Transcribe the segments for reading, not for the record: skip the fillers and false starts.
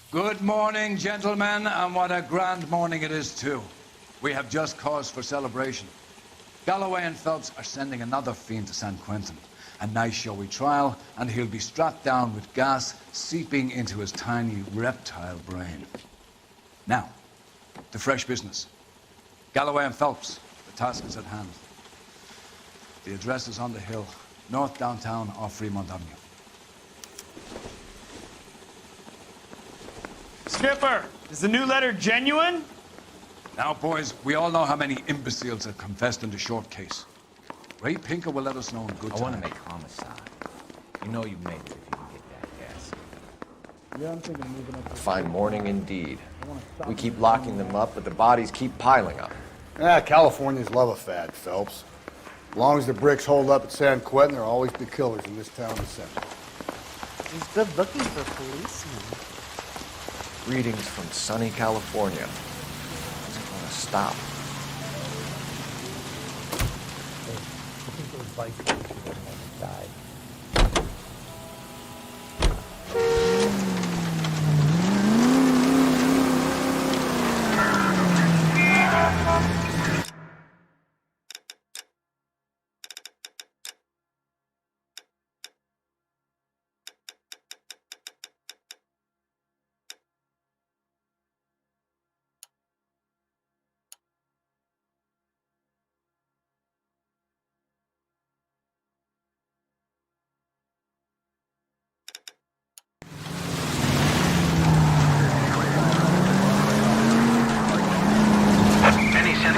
Good morning, gentlemen, and what a grand morning it is, too. We have just cause for celebration. Galloway and Phelps are sending another fiend to San Quentin. A nice showy trial, and he'll be strapped down with gas seeping into his tiny reptile brain. Now, to fresh business. Galloway and Phelps, the task is at hand. The address is on the hill, north downtown off Fremont Avenue. Skipper, is the new letter genuine? Now, boys, we all know how many imbeciles have confessed in the short case. Ray Pinker will let us know in good time. I want to make homicide. You know you made it if you can get that gas. Yeah, I'm thinking of moving up. A fine morning indeed. We keep locking them up, but the bodies keep piling up. Californians love a fad, Phelps. As long as the bricks hold up at San Quentin, there'll always be killers in this town of Central. He's good looking for policemen. Greetings from sunny California. Doesn't want to stop. Died.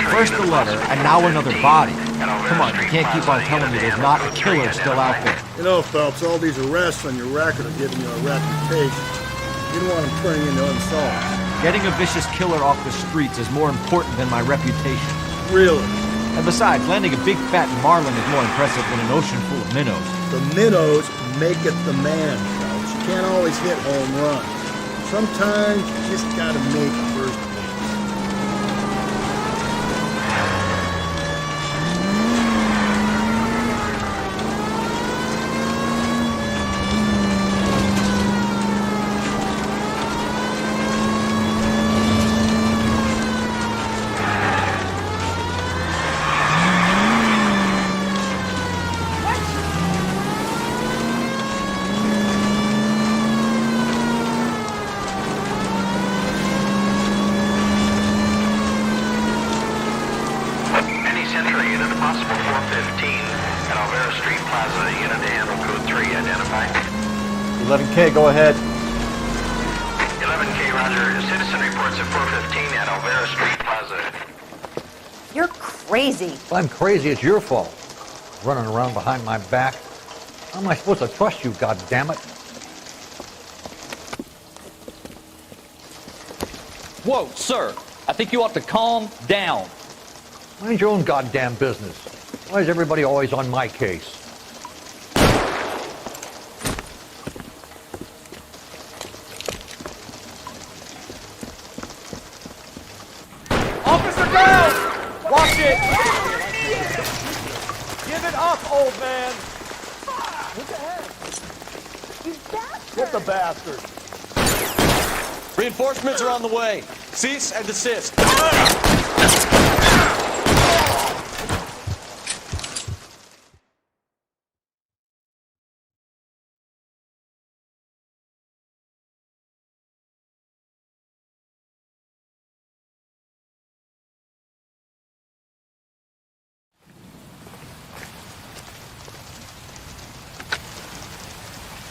First the letter, and now another body. Come on, you can't keep on telling me there's not a killer still out there. You know, Phelps, all these arrests on your record are giving you a reputation. You don't want them turning into unsolved. Getting a vicious killer off the streets is more important than my reputation. Really? And besides, landing a big fat marlin is more impressive than an ocean full of minnows. The minnows make it the man, Phelps. You can't always hit home runs. Sometimes you just gotta make first base. Possible 415 at Alvera Street Plaza, unit to handle code 3, identified. 11K, go ahead. 11K, roger. Citizen reports at 415 at Alvera Street Plaza. You're crazy. If I'm crazy, it's your fault. Running around behind my back. How am I supposed to trust you, goddammit? Whoa, sir. I think you ought to calm down. Mind your own goddamn business. Why is everybody always on my case? Officer down! Watch it! Give it up, old man! What the heck? You bastard! What the bastard? Reinforcements are on the way. Cease and desist.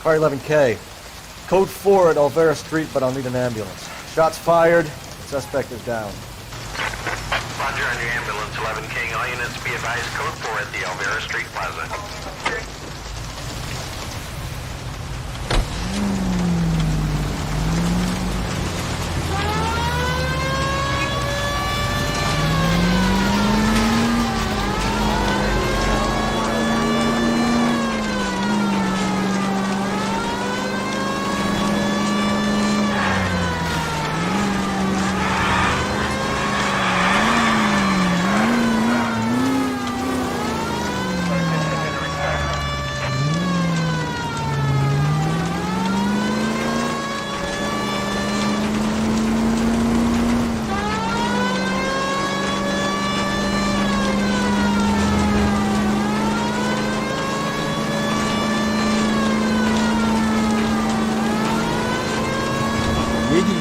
Car 11K. Code 4 at Alvera Street, but I'll need an ambulance. Shots fired. Suspect is down. Roger on your ambulance, 11K. All units be advised, code 4 at the Alvera Street Plaza.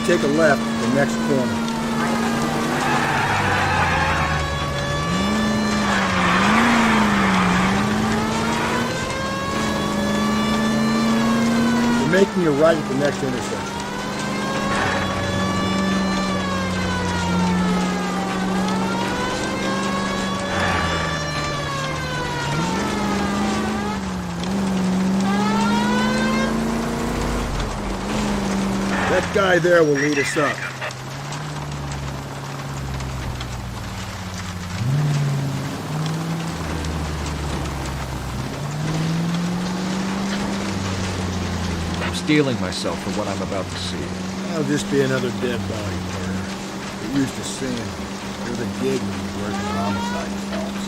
take a left at the next corner. You're making a right at the next intersection. That guy there will lead us up. I'm steeling myself for what I'm about to see. That'll just be another dead body, Carter. Get used to seeing them. They're the gig when you work in homicide films.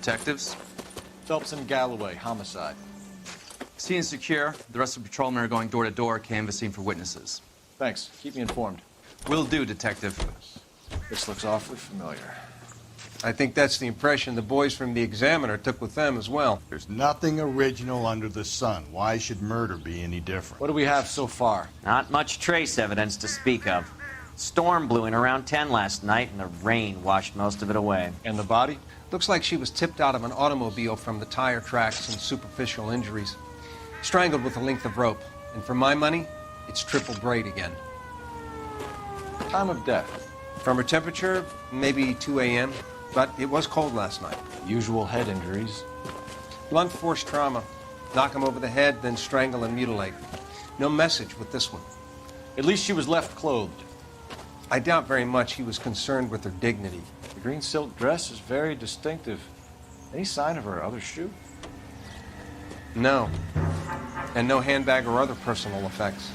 Detectives? Phelps and Galloway, homicide. Scene is secure. The rest of the patrolmen are going door to door, canvassing for witnesses. Thanks. Keep me informed. Will do, Detective. This looks awfully familiar. I think that's the impression the boys from the Examiner took with them as well. There's nothing original under the sun. Why should murder be any different? What do we have so far? Not much trace evidence to speak of. Storm blew in around 10 last night, and the rain washed most of it away. And the body? Looks like she was tipped out of an automobile from the tire tracks and superficial injuries. Strangled with a length of rope. And for my money, it's triple braid again. Time of death? From her temperature, maybe 2 a.m., but it was cold last night. Usual head injuries. Blunt force trauma. Knock him over the head, then strangle and mutilate. No message with this one. At least she was left clothed. I doubt very much he was concerned with her dignity. The green silk dress is very distinctive. Any sign of her other shoe? No. And no handbag or other personal effects.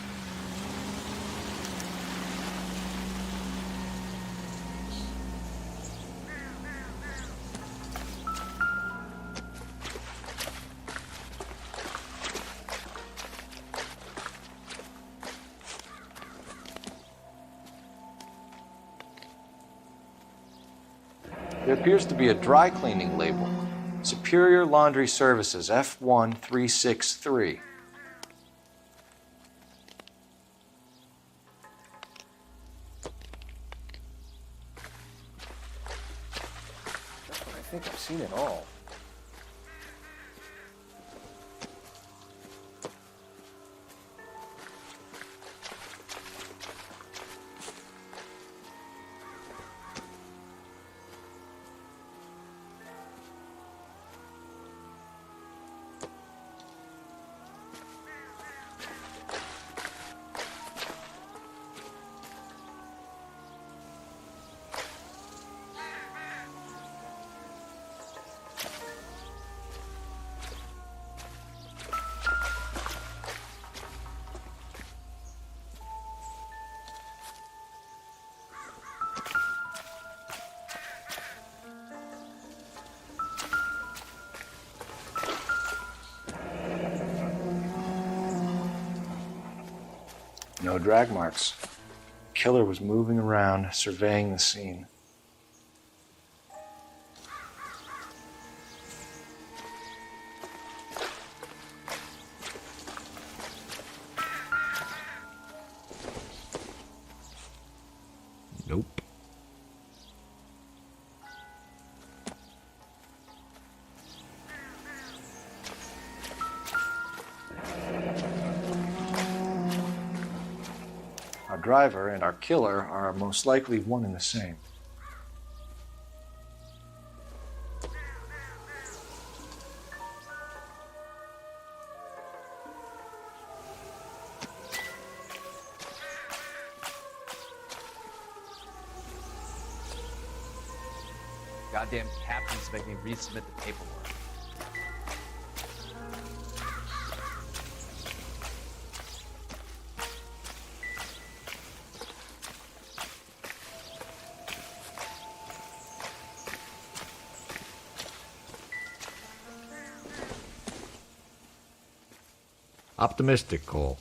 There appears to be a dry cleaning label. Superior Laundry Services, F1363. I think I've seen it all. No drag marks. Killer was moving around, surveying the scene. Nope. Our driver and our killer are most likely one and the same. Goddamn captains make me resubmit the paperwork. Optimistic, Cole.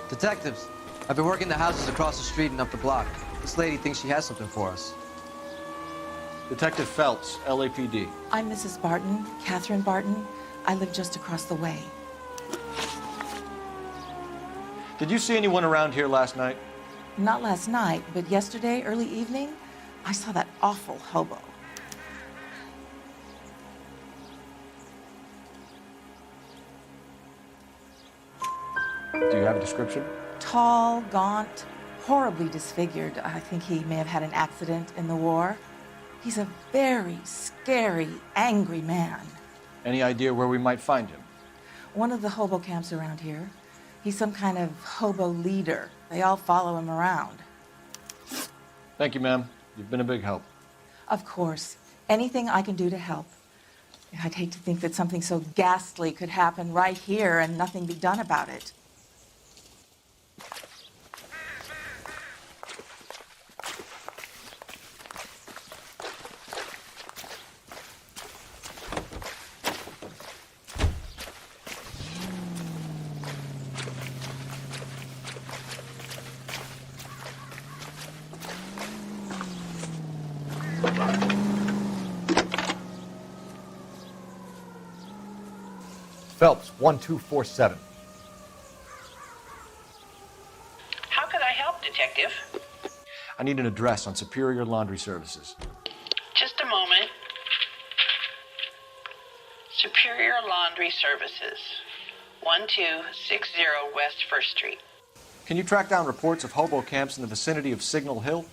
Detectives, I've been working the houses across the street and up the block. This lady thinks she has something for us. Detective Phelps, LAPD. I'm Mrs. Barton, Catherine Barton. I live just across the way. Did you see anyone around here last night? Not last night, but yesterday, early evening, I saw that awful hobo. Do you have a description? Tall, gaunt, horribly disfigured. I think he may have had an accident in the war. He's a very scary, angry man. Any idea where we might find him? One of the hobo camps around here. He's some kind of hobo leader. They all follow him around. Thank you, ma'am. You've been a big help. Of course. Anything I can do to help. I'd hate to think that something so ghastly could happen right here and nothing be done about it. Phelps, 1247. How can I help, Detective? I need an address on Superior Laundry Services. Just a moment. Superior Laundry Services, 1260 West 1st Street. Can you track down reports of hobo camps in the vicinity of Signal Hill?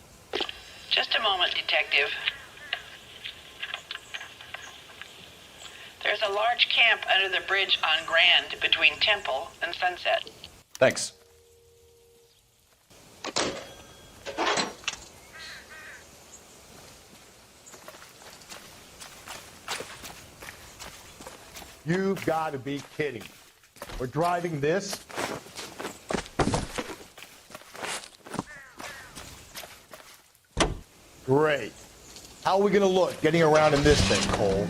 Just a moment, Detective. There's a large camp under the bridge on Grand between Temple and Sunset. Thanks. You've got to be kidding. We're driving this? Great. How are we going to look getting around in this thing, Cole?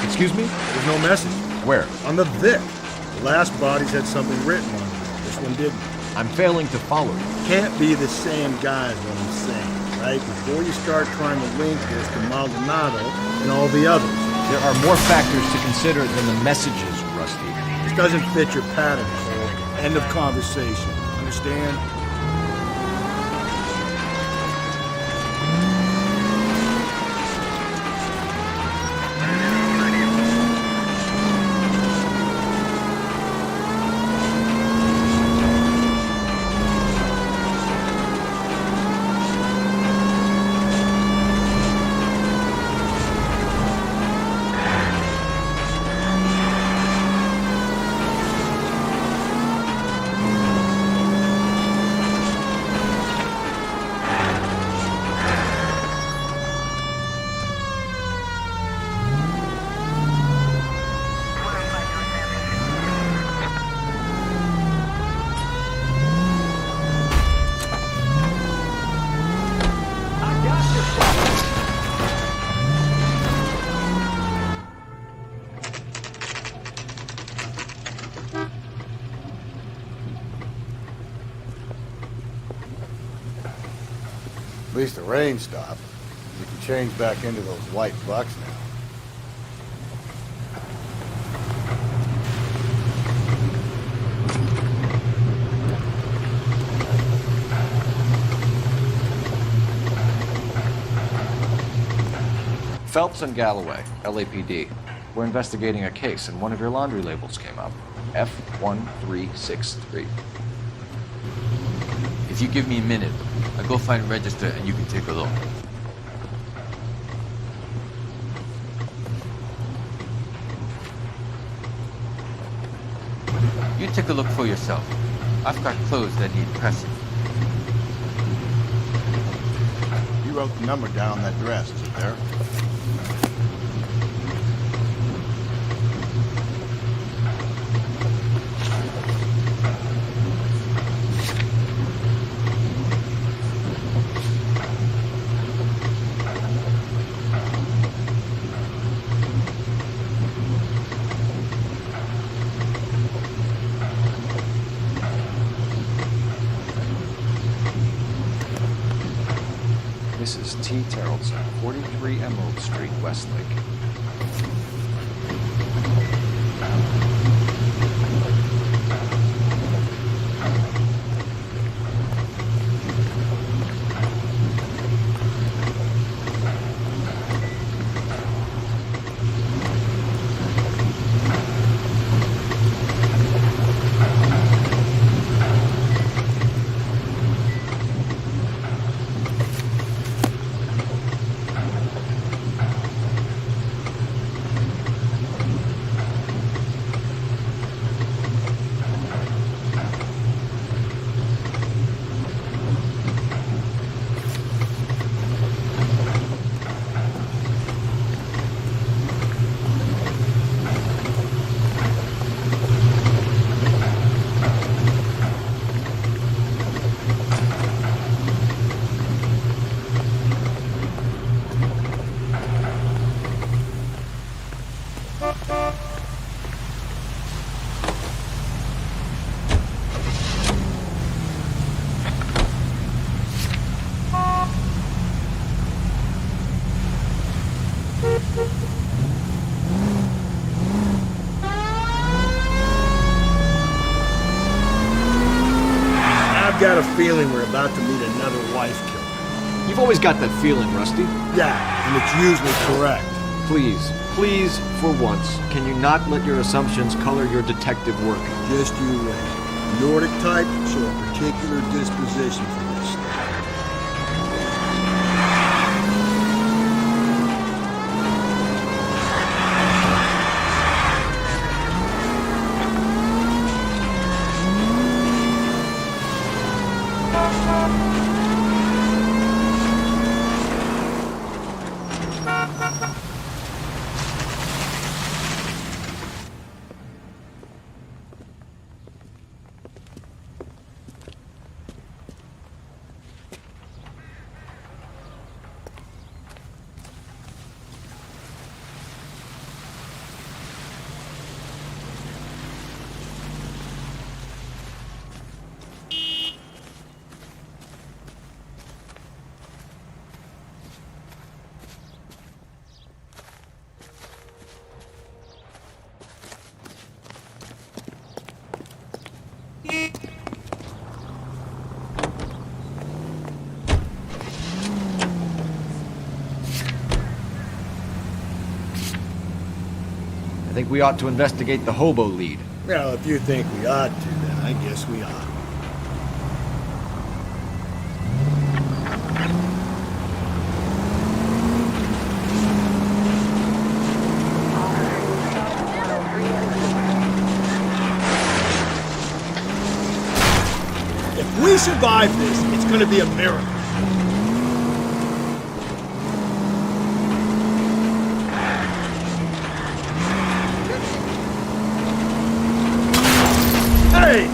Excuse me? There's no message. Where? On the Vic. The last bodies had something written on them. This one didn't. I'm failing to follow you. Can't be the same guy is what I'm saying, right? Before you start trying to link this to Maldonado and all the others. There are more factors to consider than the messages, Rusty. This doesn't fit your pattern, Cole. End of conversation. Understand? least the rain stopped. We can change back into those white bucks now. Phelps and Galloway, LAPD. We're investigating a case, and one of your laundry labels came up. F1363. If you give me a minute, I'll go find a register and you can take a look. You take a look for yourself. I've got clothes that need pressing. You wrote the number down on that dress, is it there? Mrs. T. Terrellson, 43 Emerald Street, Westlake. I've got a feeling we're about to meet another wife killer. You've always got that feeling, Rusty. Yeah, and it's usually correct. Please, for once, can you not let your assumptions color your detective work? Just you wait. Nordic type show a particular disposition for this stuff. I think we ought to investigate the hobo lead. Well, if you think we ought to, then I guess we ought. If we survive this, it's gonna be a miracle. Hey!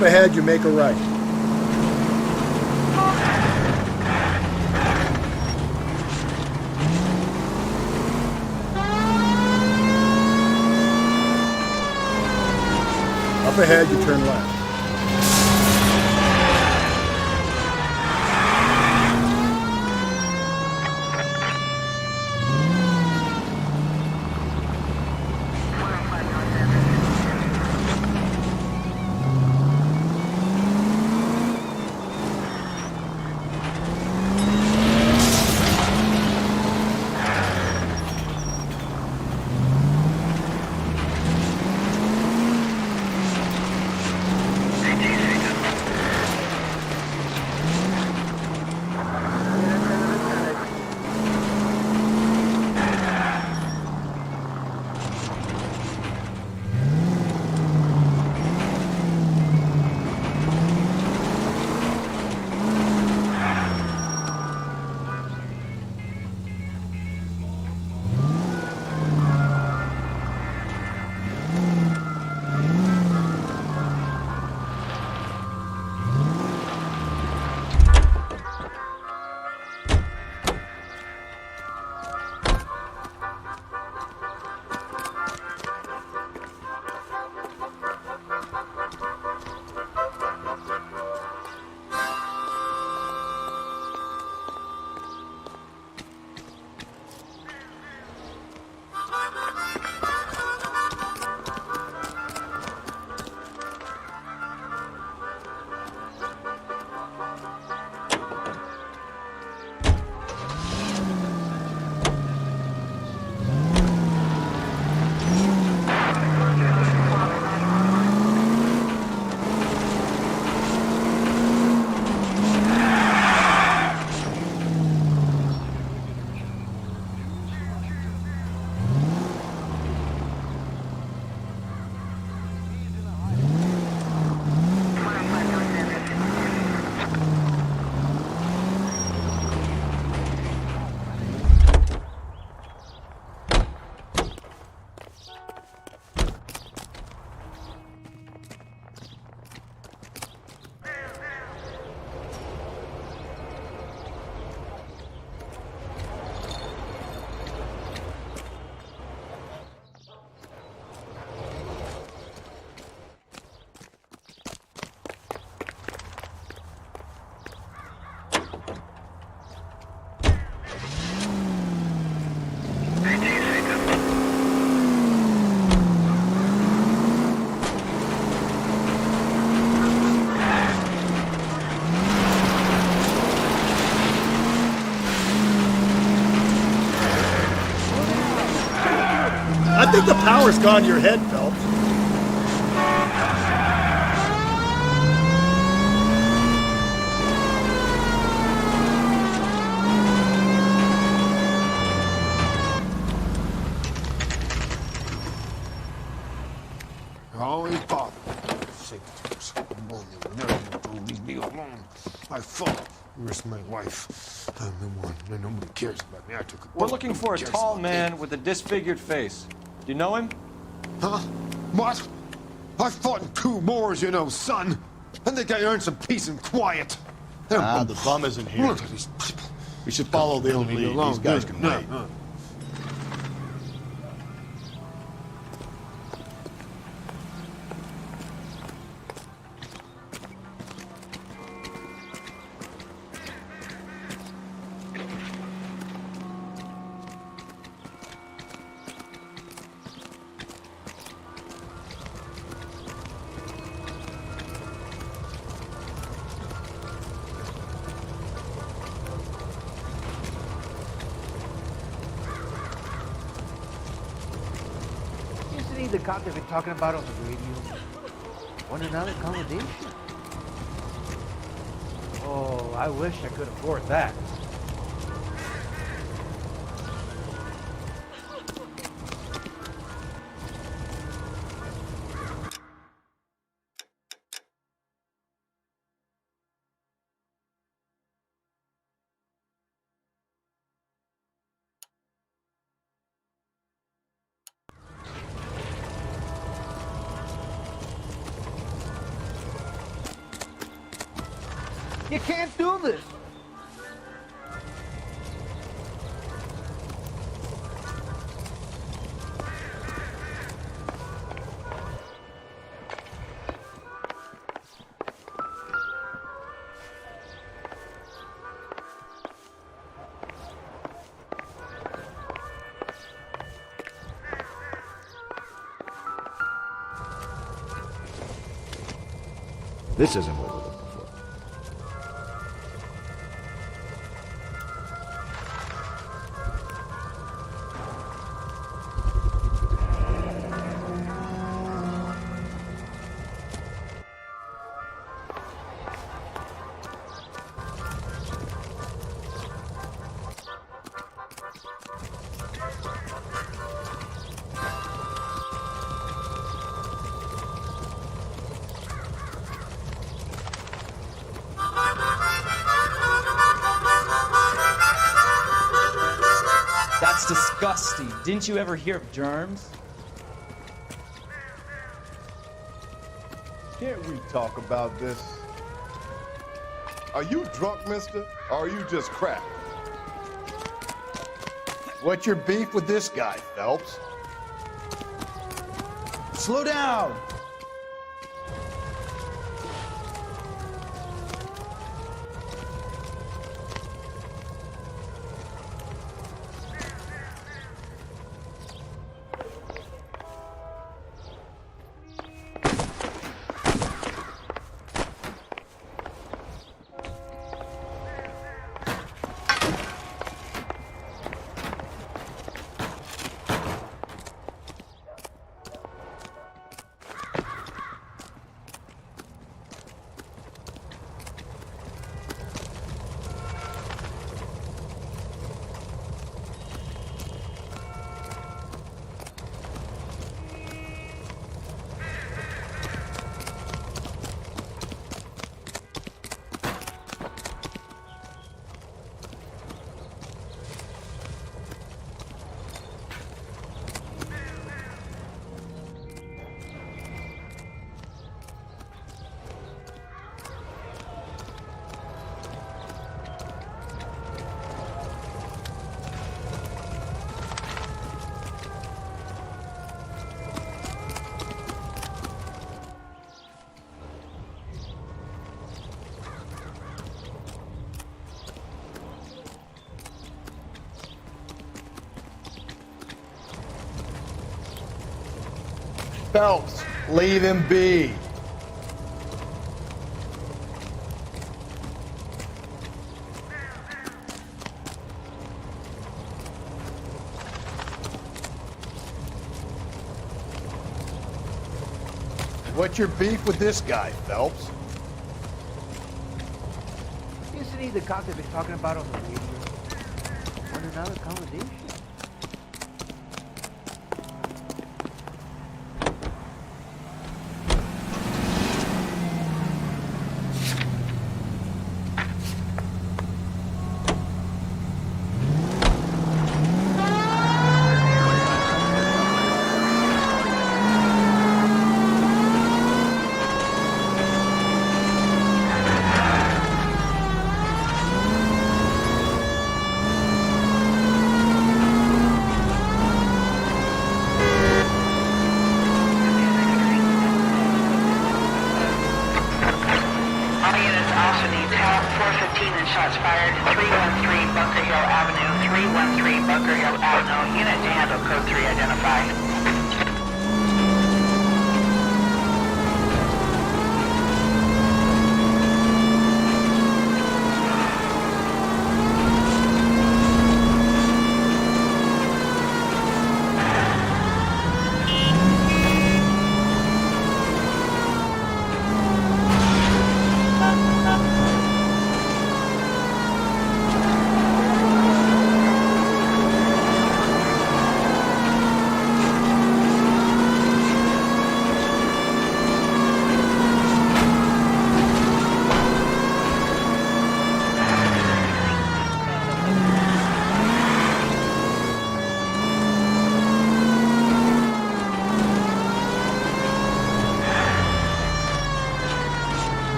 Up ahead, you make a right. Up ahead, you turn left. I think the power's gone to your head, Phelps. Always bother. Don't leave me alone. My fault. Where's my wife? I'm the one. Nobody cares about me. I took a We're looking for a tall man with a disfigured face. Do you know him? Huh? What? I fought in 2 wars, you know, son. I think I earned some peace and quiet. The bum isn't here. We should follow the lead. These guys can wait. The cop they've been talking about on the radio. Want another accommodation? Oh, I wish I could afford that. You can't do this. This isn't what we're looking for. That's disgusting. Didn't you ever hear of germs? Can't we talk about this? Are you drunk, mister? Or are you just crap? What's your beef with this guy, Phelps? Slow down. Phelps, leave him be. What's your beef with this guy, Phelps? Isn't he the cop they've been talking about on the radio? Want another accommodation? Shots fired. 313 Bunker Hill Avenue. 313 Bunker Hill Avenue. Unit to handle code 3 identified.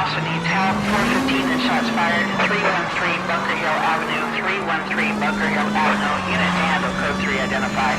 also needs help. 415 and shots fired. 313 Bunker Hill Avenue. 313 Bunker Hill Avenue. Unit to handle code 3 identify.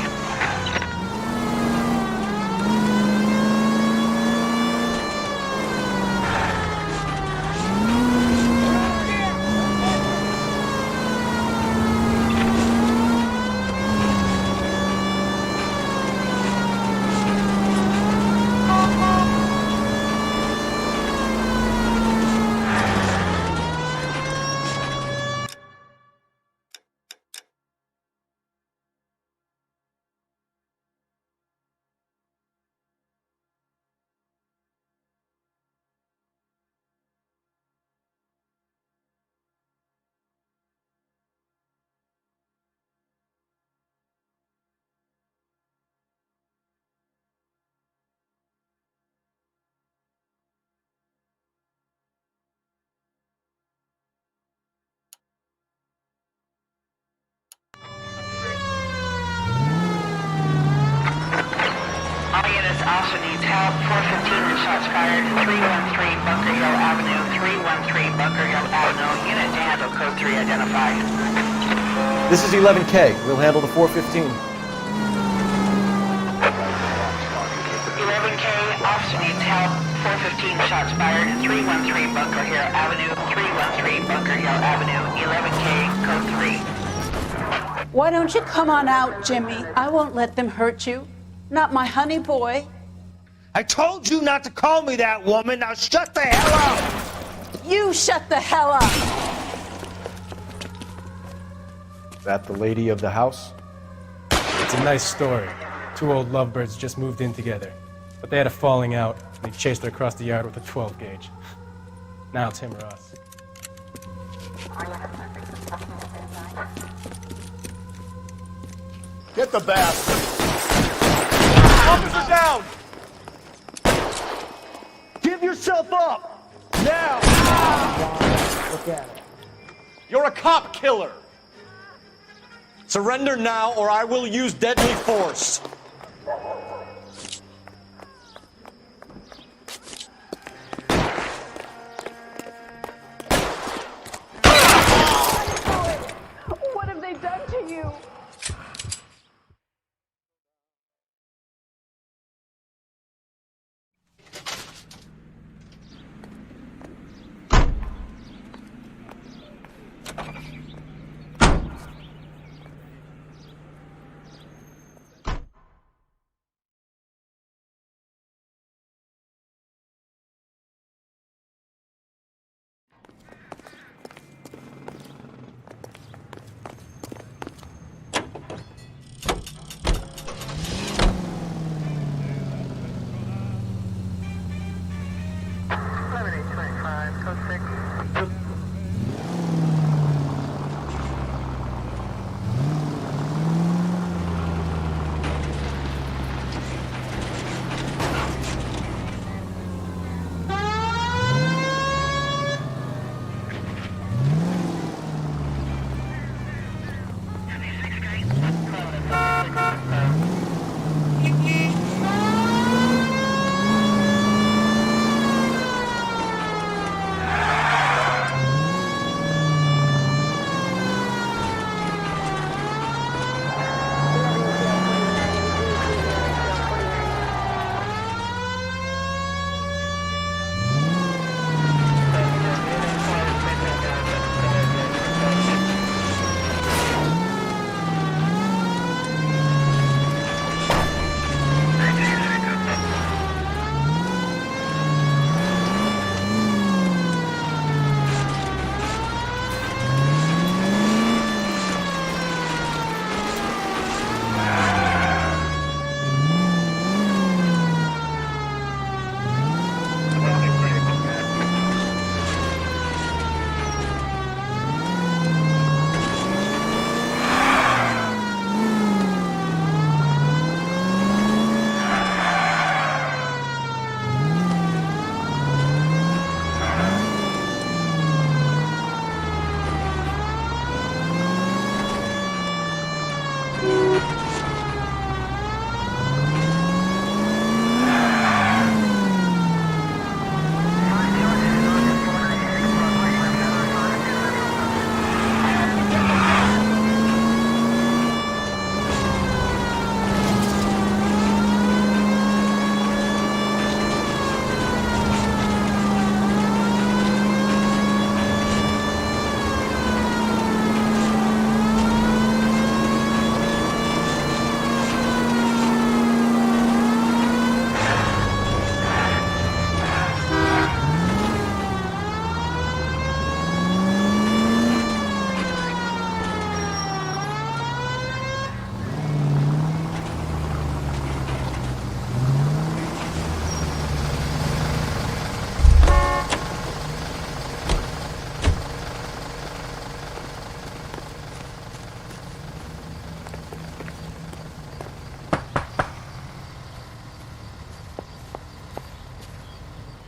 All units also needs help. 415 and shots fired. 313 Bunker Hill Avenue. 313 Bunker Hill Avenue. Unit to handle code 3 identify. This is 11K. We'll handle the 415. 11K, officer needs help. 415 shots fired. 313 Bunker Hill Avenue. 313 Bunker Hill Avenue. 11K, code 3. Why don't you come on out, Jimmy? I won't let them hurt you. Not my honey boy. I told you not to call me that, woman. Now shut the hell up! You shut the hell up! Is that the lady of the house? It's a nice story. Two old lovebirds just moved in together. But they had a falling out, and he chased her across the yard with a 12 gauge. Now it's him or us. Get the bastard! Officer down! Give yourself up! Now! Look at it. You're a cop killer! Surrender now, or I will use deadly force. What have they done to you?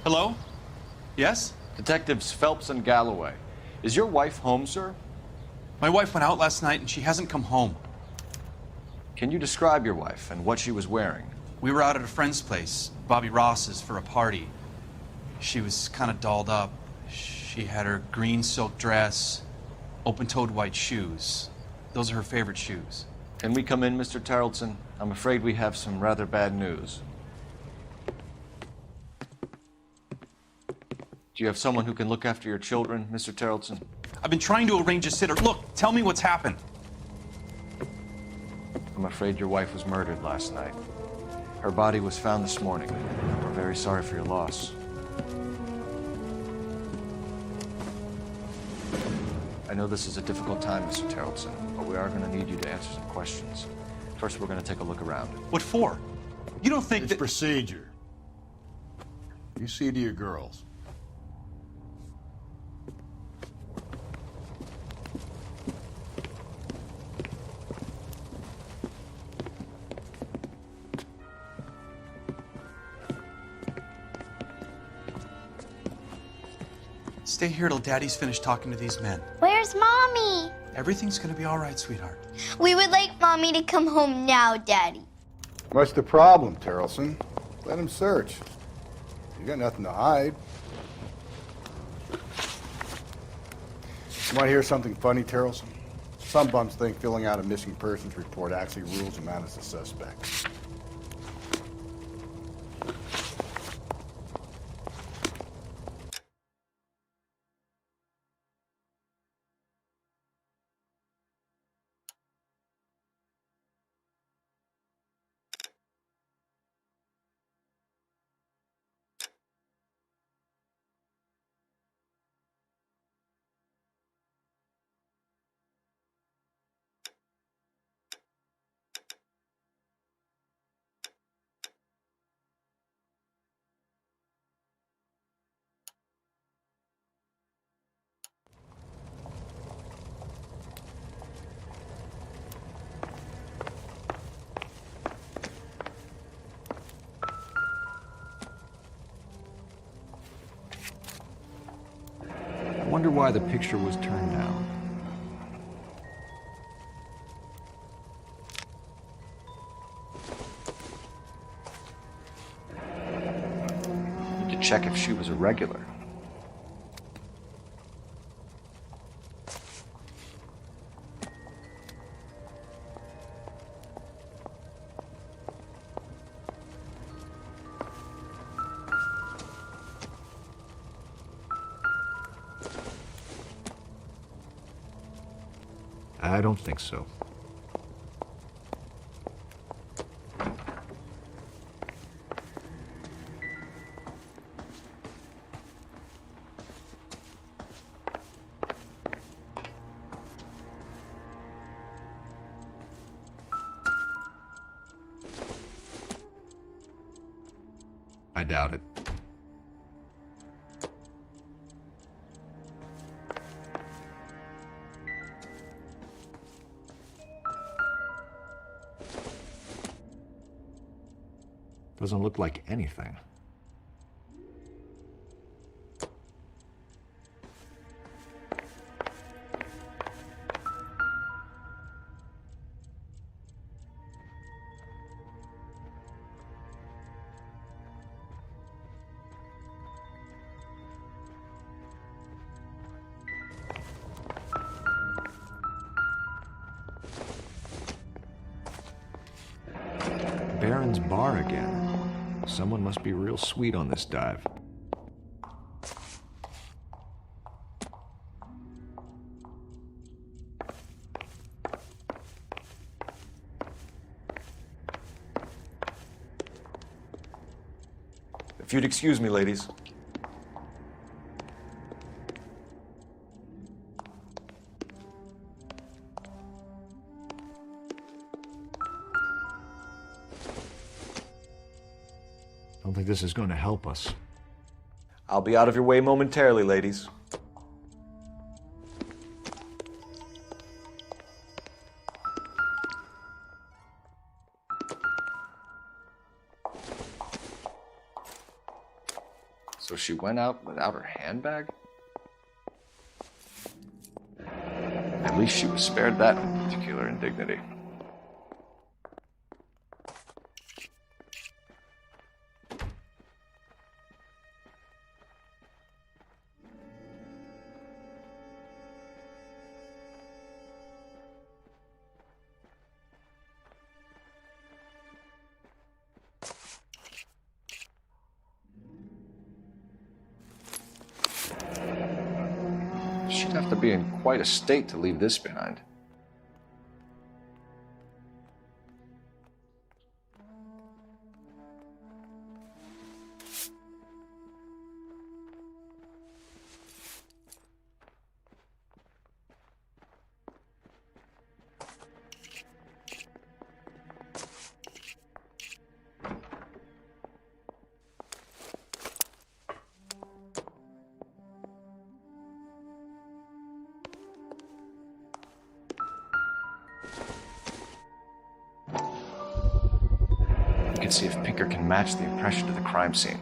Hello? Yes? Detectives Phelps and Galloway. Is your wife home, sir? My wife went out last night and she hasn't come home. Can you describe your wife and what she was wearing? We were out at a friend's place, Bobby Ross's, for a party. She was kind of dolled up. She had her green silk dress, open-toed white shoes. Those are her favorite shoes. Can we come in, Mr. Tarleton? I'm afraid we have some rather bad news. Do you have someone who can look after your children, Mr. Tarleton? I've been trying to arrange a sitter. Look, tell me what's happened. I'm afraid your wife was murdered last night. Her body was found this morning. We're very sorry for your loss. I know this is a difficult time, Mr. Tarleton, but we are going to need you to answer some questions. First, we're going to take a look around. What for? You don't think It's procedure. You see to your girls. Stay here till Daddy's finished talking to these men. Where's Mommy? Everything's gonna be all right, sweetheart. We would like Mommy to come home now, Daddy. What's the problem, Tarleton? Let him search. You got nothing to hide. You want to hear something funny, Tarleton? Some bums think filling out a missing persons report actually rules him out as a suspect. I wonder why the picture was turned down. Need to check if she was a regular. I don't think so. I doubt it. Doesn't look like anything. Baron's bar again. Someone must be real sweet on this dive. If you'd excuse me, ladies. I don't think this is going to help us. I'll be out of your way momentarily, ladies. So So she went out without her handbag? At least she was spared that particular indignity. She'd have to be in quite a state to leave this behind. We can see if Pinker can match the impression to the crime scene.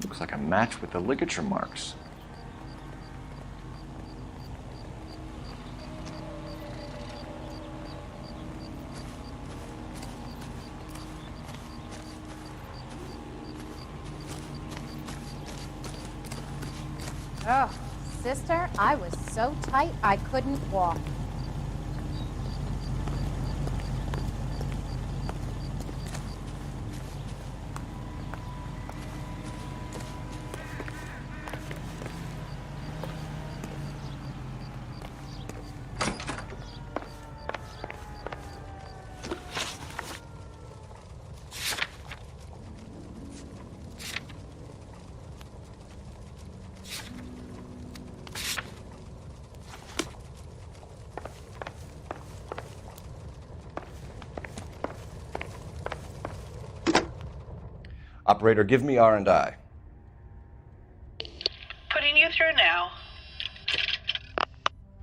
Looks like a match with the ligature marks. Oh, sister, I was so tight I couldn't walk. Operator, give me R&I. Putting you through now.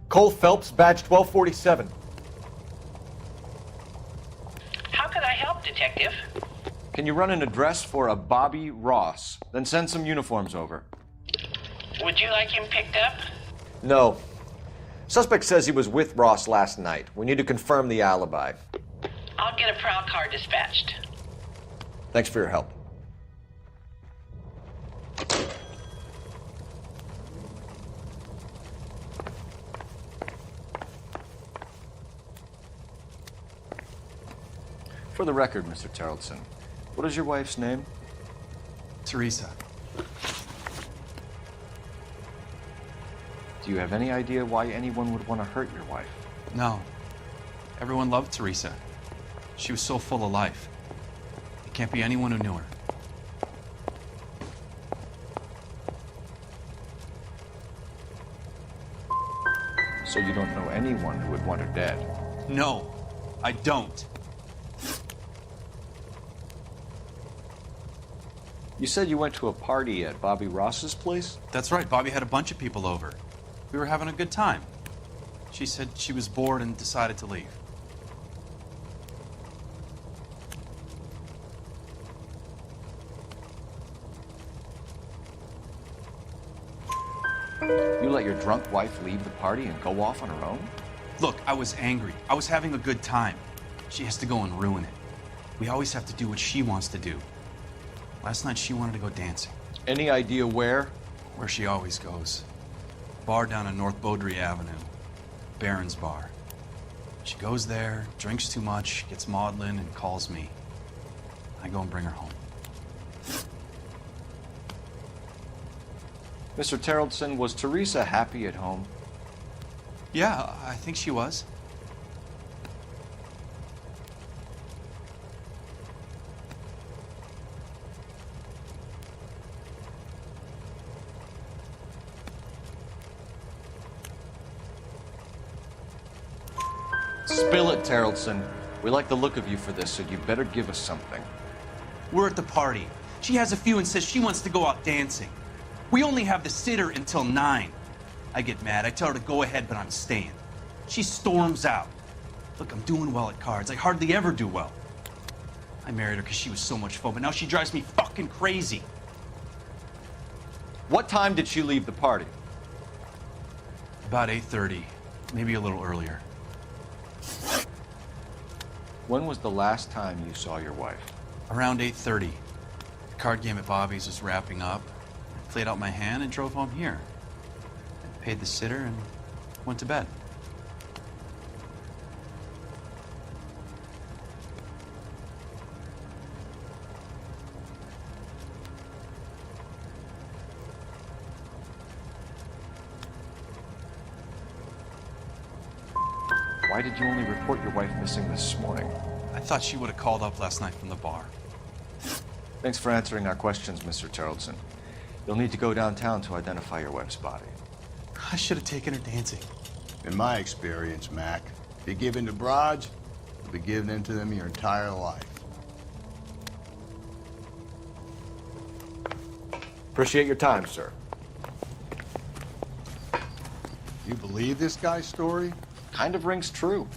Cole Phelps, badge 1247. How could I help, Detective? Can you run an address for a Bobby Ross? Then send some uniforms over. Would you like him picked up? No. Suspect says he was with Ross last night. We need to confirm the alibi. I'll get a prowl car dispatched. Thanks for your help. For the record, Mr. Terrelson, what is your wife's name? Teresa. Do you have any idea why anyone would want to hurt your wife? No. Everyone loved Teresa. She was so full of life. It can't be anyone who knew her. So you don't know anyone who would want her dead? No, I don't. You said you went to a party at Bobby Ross's place? That's right. Bobby had a bunch of people over. We were having a good time. She said she was bored and decided to leave. You let your drunk wife leave the party and go off on her own? Look, I was angry. I was having a good time. She has to go and ruin it. We always have to do what she wants to do. Last night she wanted to go dancing. Any idea where? Where she always goes. Bar down on North Beaudry Avenue. Baron's Bar. She goes there, drinks too much, gets maudlin, and calls me. I go and bring her home. Mr. Terrellson, was Teresa happy at home? Yeah, I think she was. Spill it, Terrellson. We like the look of you for this, so you better give us something. We're at the party. She has a few and says she wants to go out dancing. We only have the sitter until 9. I get mad. I tell her to go ahead, but I'm staying. She storms out. Look, I'm doing well at cards. I hardly ever do well. I married her because she was so much fun, but now she drives me fucking crazy. What time did she leave the party? About 8:30, maybe a little earlier. When was the last time you saw your wife? Around 8:30. The card game at Bobby's was wrapping up. I played out my hand and drove home here. I paid the sitter and went to bed. Why did you only report your wife missing this morning? I thought she would have called up last night from the bar. Thanks for answering our questions, Mr. Terrellson. You'll need to go downtown to identify your wife's body. I should have taken her dancing. In my experience, Mac, if you give in to broads, you'll be giving in to them your entire life. Appreciate your time, sir. You believe this guy's story? Kind of rings true.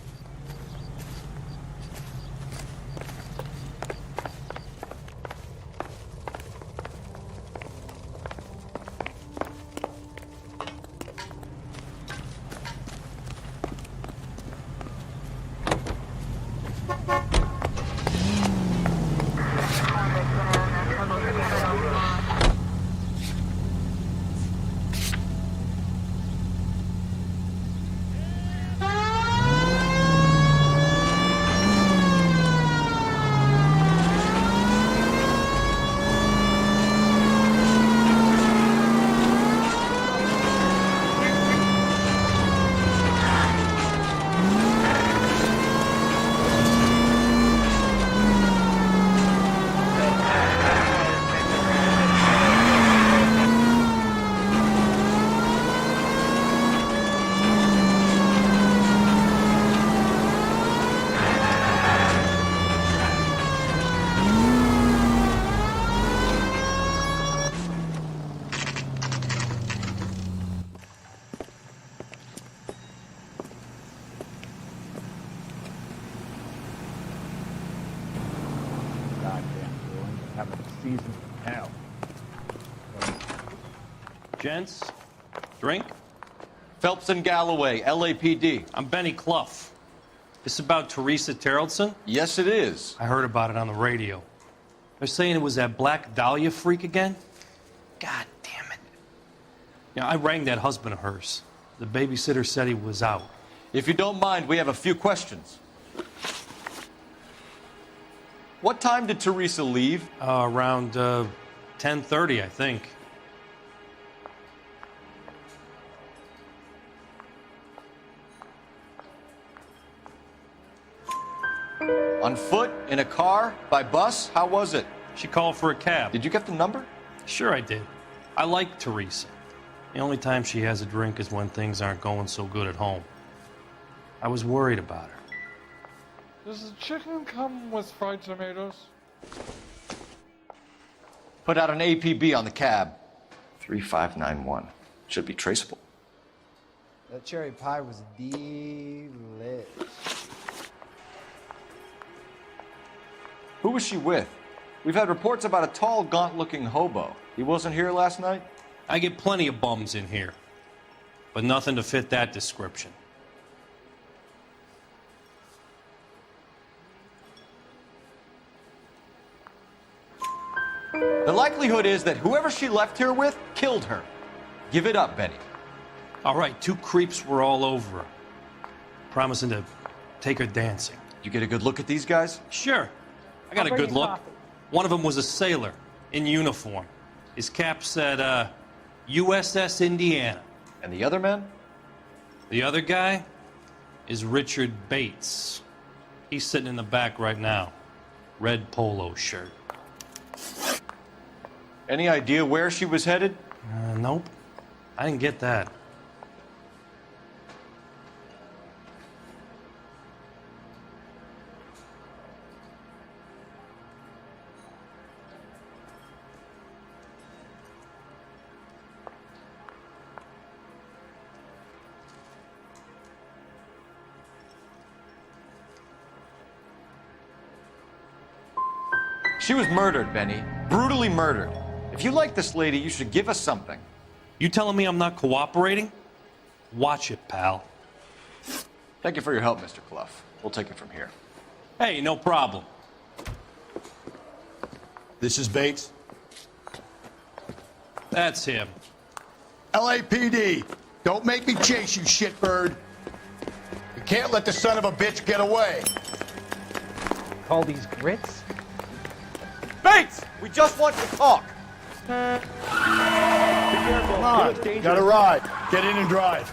Gents, drink? Phelps and Galloway, LAPD. I'm Benny Clough. This about Teresa Terrellson? Yes, it is. I heard about it on the radio. They're saying it was that Black Dahlia freak again? God damn it. Yeah, I rang that husband of hers. The babysitter said he was out. If you don't mind, we have a few questions. What time did Teresa leave? Around 10:30, I think. On foot? In a car? By bus? How was it? She called for a cab. Did you get the number? Sure I did. I like Teresa. The only time she has a drink is when things aren't going so good at home. I was worried about her. Does the chicken come with fried tomatoes? Put out an APB on the cab. 3591. Should be traceable. That cherry pie was delish. Who was she with? We've had reports about a tall, gaunt-looking hobo. He wasn't here last night? I get plenty of bums in here, but nothing to fit that description. The likelihood is that whoever she left here with killed her. Give it up, Benny. All right, 2 creeps were all over her, promising to take her dancing. You get a good look at these guys? Sure. I got a good look. One of them was a sailor in uniform. His cap said, USS Indiana. And the other man? The other guy is Richard Bates. He's sitting in the back right now. Red polo shirt. Any idea where she was headed? Nope. I didn't get that. She was murdered, Benny. Brutally murdered. If you like this lady, you should give us something. You telling me I'm not cooperating? Watch it, pal. Thank you for your help, Mr. Clough. We'll take it from here. Hey, no problem. This is Bates. That's him. LAPD, don't make me chase you, shitbird. You can't let the son of a bitch get away. Call these grits? Bates! We just want to talk! Come on, got a ride. Get in and drive.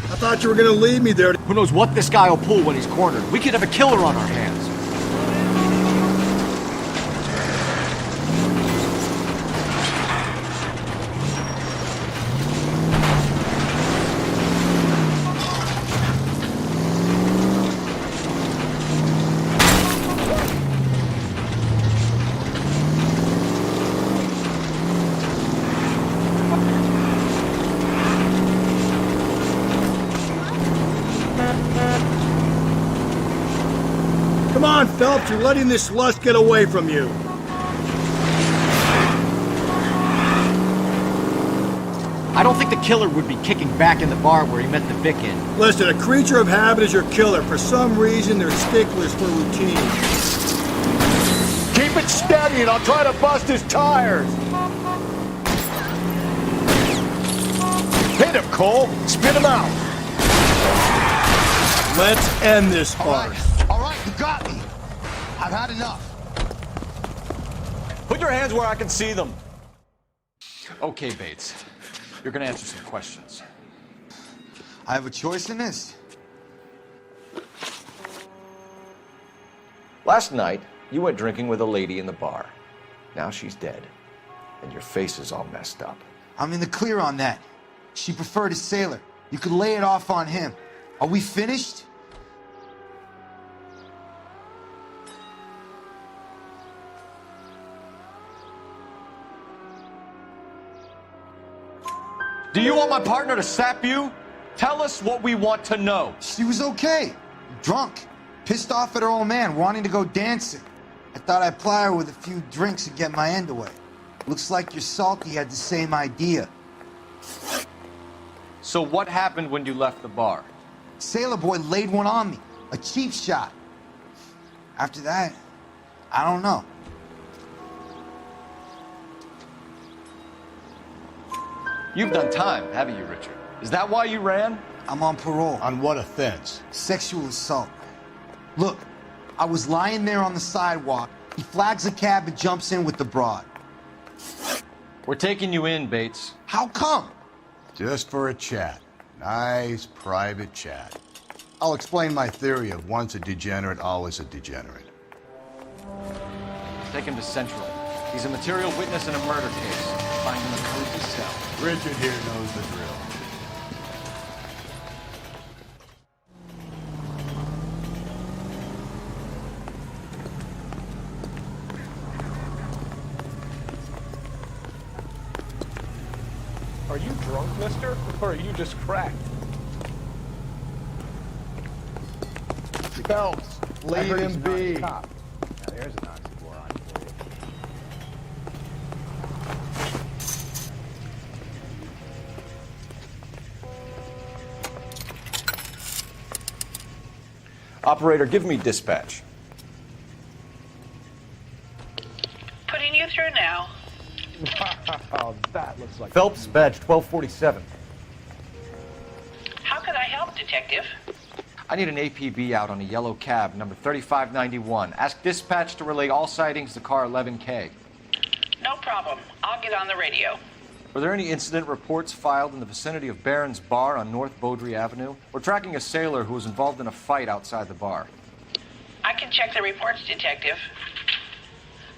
I thought you were gonna leave me there. Who knows what this guy will pull when he's cornered? We could have a killer on our hands. Come on, Phelps, you're letting this lust get away from you. I don't think the killer would be kicking back in the bar where he met the Vic in. Listen, a creature of habit is your killer. For some reason, they're sticklers for routine. Keep it steady and I'll try to bust his tires. Hit him, Cole. Spit him out. Let's end this farce. All right, you got me. I've had enough. Put your hands where I can see them. Okay, Bates. You're gonna answer some questions. I have a choice in this. Last night, you went drinking with a lady in the bar. Now she's dead. And your face is all messed up. I'm in the clear on that. She preferred a sailor. You could lay it off on him. Are we finished? Do you want my partner to sap you? Tell us what we want to know. She was okay. Drunk. Pissed off at her old man, wanting to go dancing. I thought I'd ply her with a few drinks and get my end away. Looks like your salty had the same idea. So what happened when you left the bar? Sailor boy laid one on me. A cheap shot. After that, I don't know. You've done time, haven't you, Richard? Is that why you ran? I'm on parole. On what offense? Sexual assault. Look, I was lying there on the sidewalk. He flags a cab and jumps in with the broad. We're taking you in, Bates. How come? Just for a chat. Nice private chat. I'll explain my theory of once a degenerate, always a degenerate. Take him to Central. He's a material witness in a murder case. Find him a cozy cell. Richard here knows the drill. Are you drunk, mister? Or are you just cracked? Phelps, leave him be. Now there's an oxymoron for you. Operator, give me dispatch. through now. Wow, that looks like... Phelps, badge 1247. How can I help, Detective? I need an APB out on a yellow cab, number 3591. Ask dispatch to relay all sightings to car 11K. No problem. I'll get on the radio. Were there any incident reports filed in the vicinity of Barron's Bar on North Beaudry Avenue? We're tracking a sailor who was involved in a fight outside the bar. I can check the reports, Detective.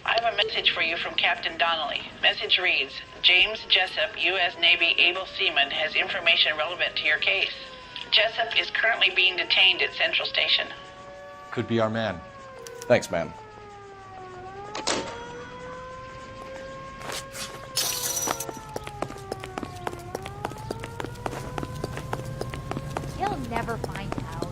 I have a message for you from Captain Donnelly. Message reads, James Jessup, U.S. Navy able seaman, has information relevant to your case. Jessup is currently being detained at Central Station. Could be our man. Thanks, man. He'll never find out.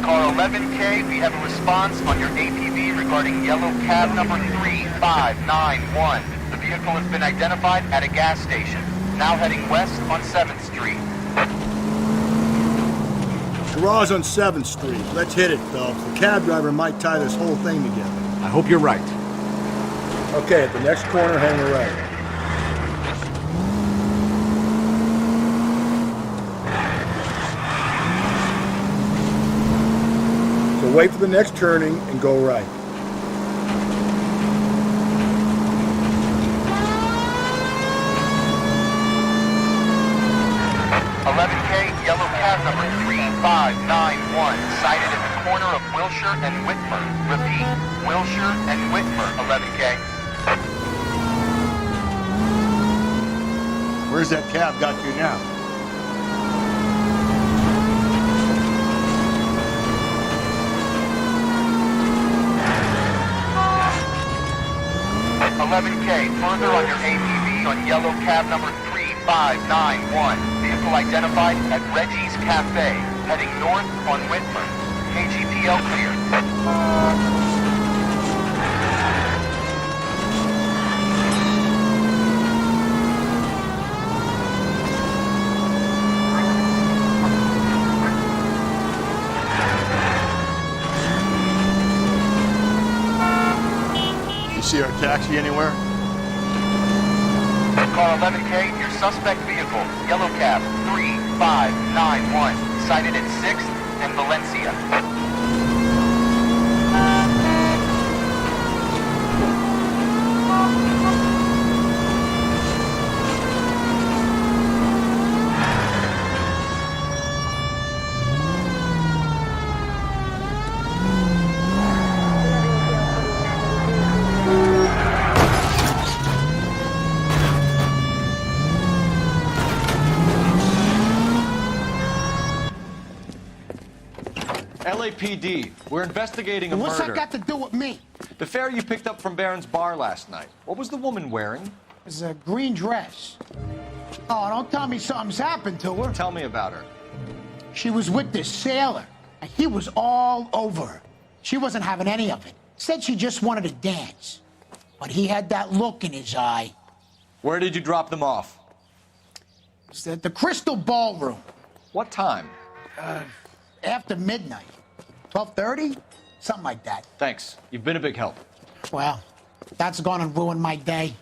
Car 11K, we have a response on your APB regarding yellow cab number 3591. The vehicle has been identified at a gas station. Now heading west on 7th Street. Garage on 7th Street. Let's hit it, Phelps. The cab driver might tie this whole thing together. I hope you're right. Okay, at the next corner, hang a right. So wait for the next turning and go right. Yellow cab number 3591, sighted at the corner of Wilshire and Whitmer. Repeat, Wilshire and Whitmer, 11K. Where's that cab got you now? Further on your APB on yellow cab number 3591. Vehicle identified at Reggie's Cafe, heading north on Whitmer. KGPL clear. You see our taxi anywhere? Car 11K, your suspect vehicle, yellow cab 3591, sighted at 6th and Valencia. LAPD, we're investigating a What's murder. that got to do with me? The fare you picked up from Barron's Bar last night. What was the woman wearing? It was a green dress. Oh, don't tell me something's happened to her. Tell me about her. She was with this sailor, and he was all over her. She wasn't having any of it. Said she just wanted to dance. But he had that look in his eye. Where did you drop them off? It was at the Crystal Ballroom. What time? After midnight. 12:30? Something like that. Thanks. You've been a big help. Well, that's gonna ruin my day.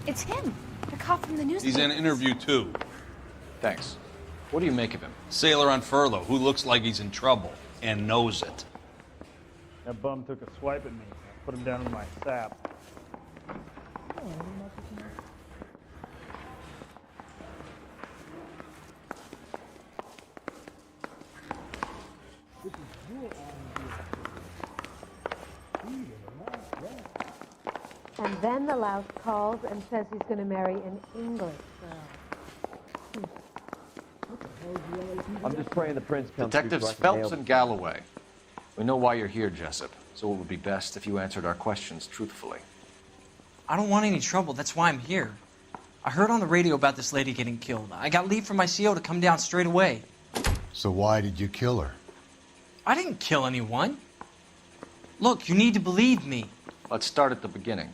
It's him, the cop from the newspaper. He's in interview too. Thanks. What do you make of him? Sailor on furlough who looks like he's in trouble and knows it. That bum took a swipe at me. I put him down in my sap. And then the louse calls and says he's going to marry an English girl. I'm just praying the prince comes Detectives Phelps and Galloway. We know why you're here, Jessup, so it would be best if you answered our questions truthfully. I don't want any trouble. That's why I'm here. I heard on the radio about this lady getting killed. I got leave from my CO to come down straight away. So why did you kill her? I didn't kill anyone. Look, you need to believe me. Let's start at the beginning.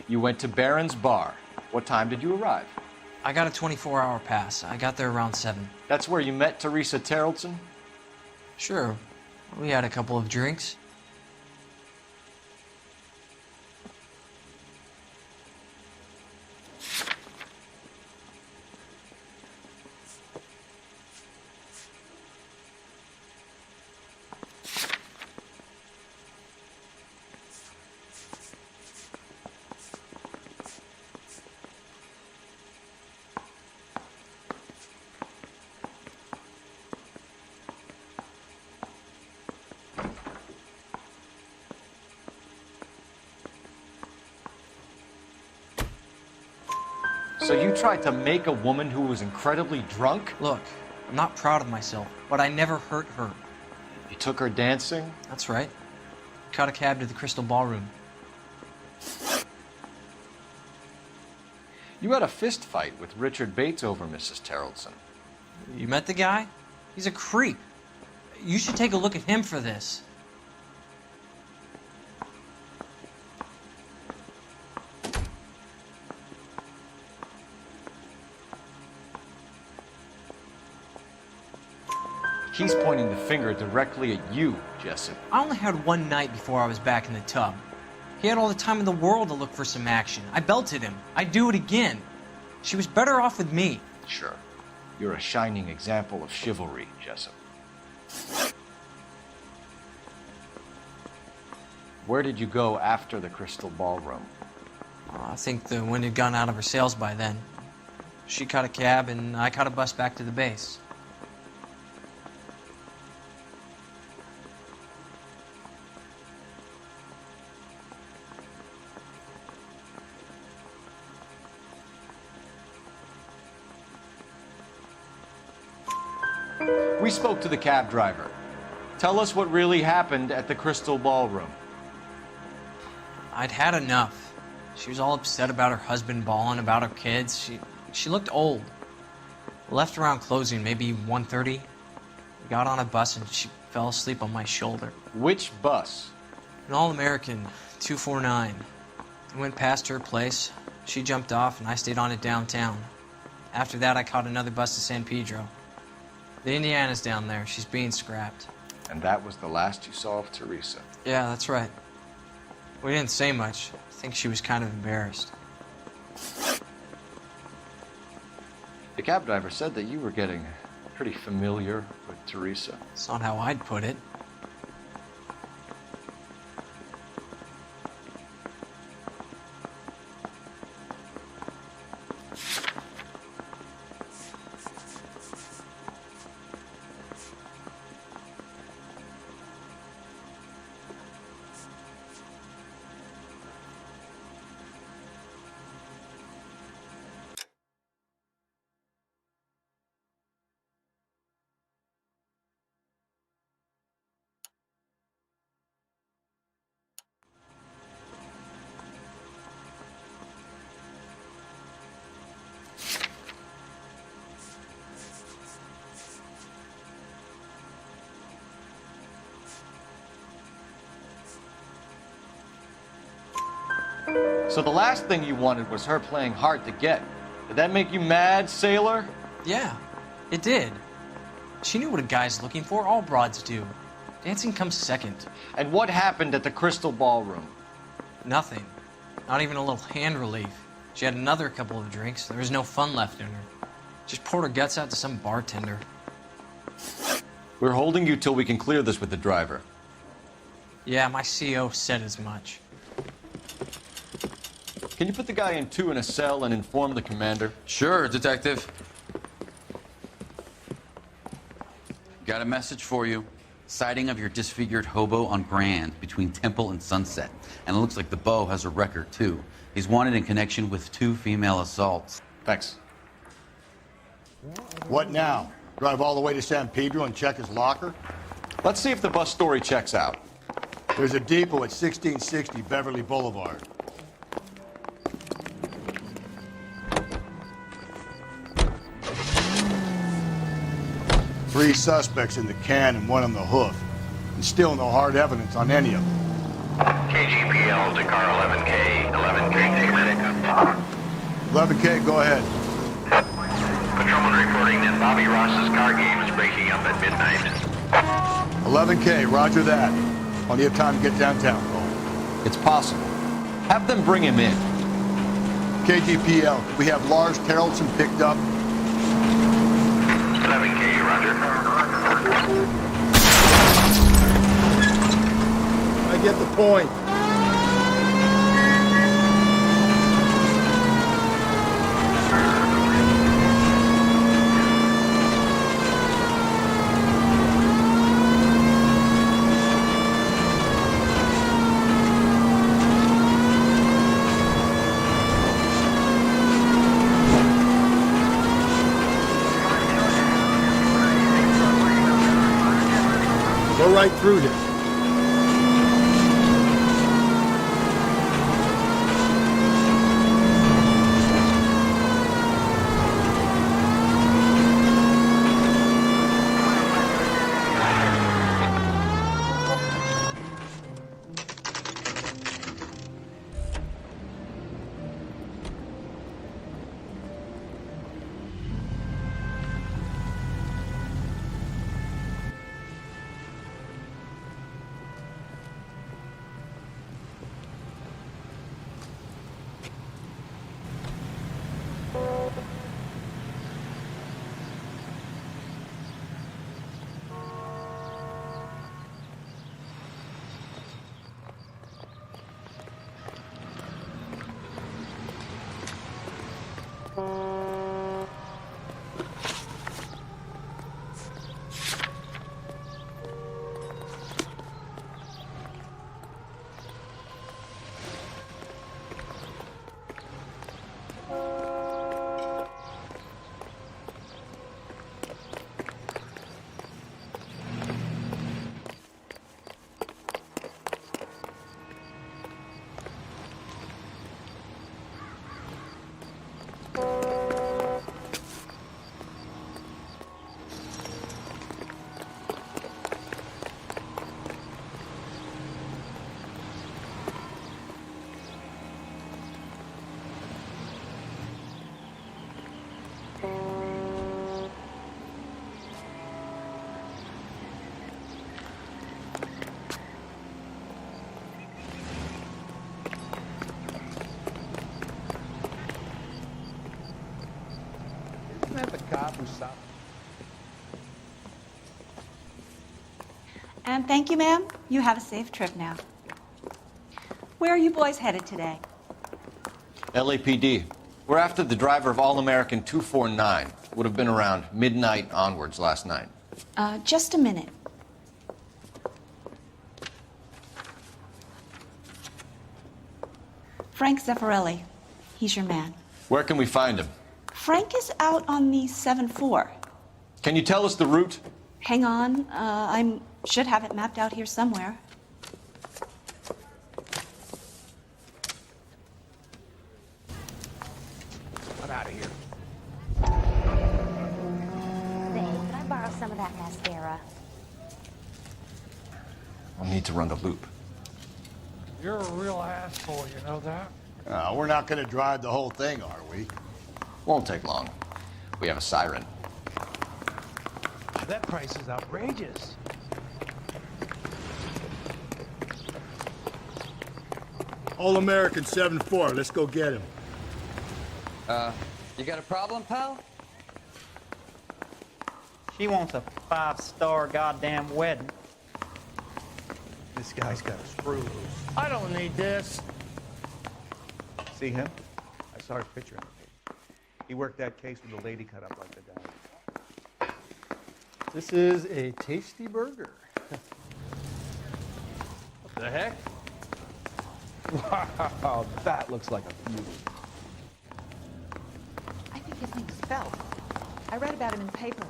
You went to Barron's Bar. What time did you arrive? I got a 24-hour pass. I got there around 7. That's where you met Teresa Terrelson? Sure. We had a couple of drinks. So you tried to make a woman who was incredibly drunk? Look, I'm not proud of myself, but I never hurt her. You took her dancing? That's right. Caught a cab to the Crystal Ballroom. You had a fist fight with Richard Bates over Mrs. Terrelson. You met the guy? He's a creep. You should take a look at him for this. He's pointing the finger directly at you, Jessup. I only had one night before I was back in the tub. He had all the time in the world to look for some action. I belted him. I'd do it again. She was better off with me. Sure. You're a shining example of chivalry, Jessup. Where did you go after the Crystal Ballroom? I think the wind had gone out of her sails by then. She caught a cab, and I caught a bus back to the base. We spoke to the cab driver. Tell us what really happened at the Crystal Ballroom. I'd had enough. She was all upset about her husband bawling about her kids. She looked old. Left around closing, maybe 1:30. We got on a bus and she fell asleep on my shoulder. Which bus? An All-American 249. I went past her place. She jumped off and I stayed on it downtown. After that, I caught another bus to San Pedro. The Indiana's down there. She's being scrapped. And that was the last you saw of Teresa? Yeah, that's right. We didn't say much. I think she was kind of embarrassed. The cab driver said that you were getting pretty familiar with Teresa. It's not how I'd put it. So the last thing you wanted was her playing hard to get. Did that make you mad, sailor? Yeah, it did. She knew what a guy's looking for. All broads do. Dancing comes second. And what happened at the Crystal Ballroom? Nothing. Not even a little hand relief. She had another couple of drinks. There was no fun left in her. Just poured her guts out to some bartender. We're holding you till we can clear this with the driver. Yeah, my CO said as much. Can you put the guy in two in a cell and inform the commander? Sure, Detective. Got a message for you. Sighting of your disfigured hobo on Grand between Temple and Sunset. And it looks like the Beau has a record, too. He's wanted in connection with 2 female assaults. Thanks. What now? Drive all the way to San Pedro and check his locker? Let's see if the bus story checks out. There's a depot at 1660 Beverly Boulevard. Three suspects in the can and one on the hoof. And still no hard evidence on any of them. KGPL to car 11K. 11K, take a minute. 11K, go ahead. Patrolman reporting that Bobby Ross's car game is breaking up at midnight. 11K, roger that. Plenty of time to get downtown, Cole. It's possible. Have them bring him in. KGPL, we have Lars Terrelson picked up. 11K, roger. I get the point. Go right through here. Isn't that the cop who stopped? And thank you, ma'am. You have a safe trip now. Where are you boys headed today? LAPD. We're after the driver of All-American 249. Would have been around midnight onwards last night. Just a minute. Frank Zeffirelli. He's your man. Where can we find him? Frank is out on the 7-4. Can you tell us the route? Hang on. I should have it mapped out here somewhere. I'm out of here. Babe, can I borrow some of that mascara? I'll need to run the loop. You're a real asshole, you know that? We're not going to drive the whole thing, are we? Won't take long. We have a siren. That price is outrageous. All-American 7-4. Let's go get him. You got a problem, pal? She wants a 5-star goddamn wedding. This guy's got a screw loose. I don't need this. See him? I saw his picture on the page. He worked that case with the lady cut up like the dog. This is a tasty burger. What the heck? Wow, that looks like a beauty. I think his name's Phelps. I read about him in the paper.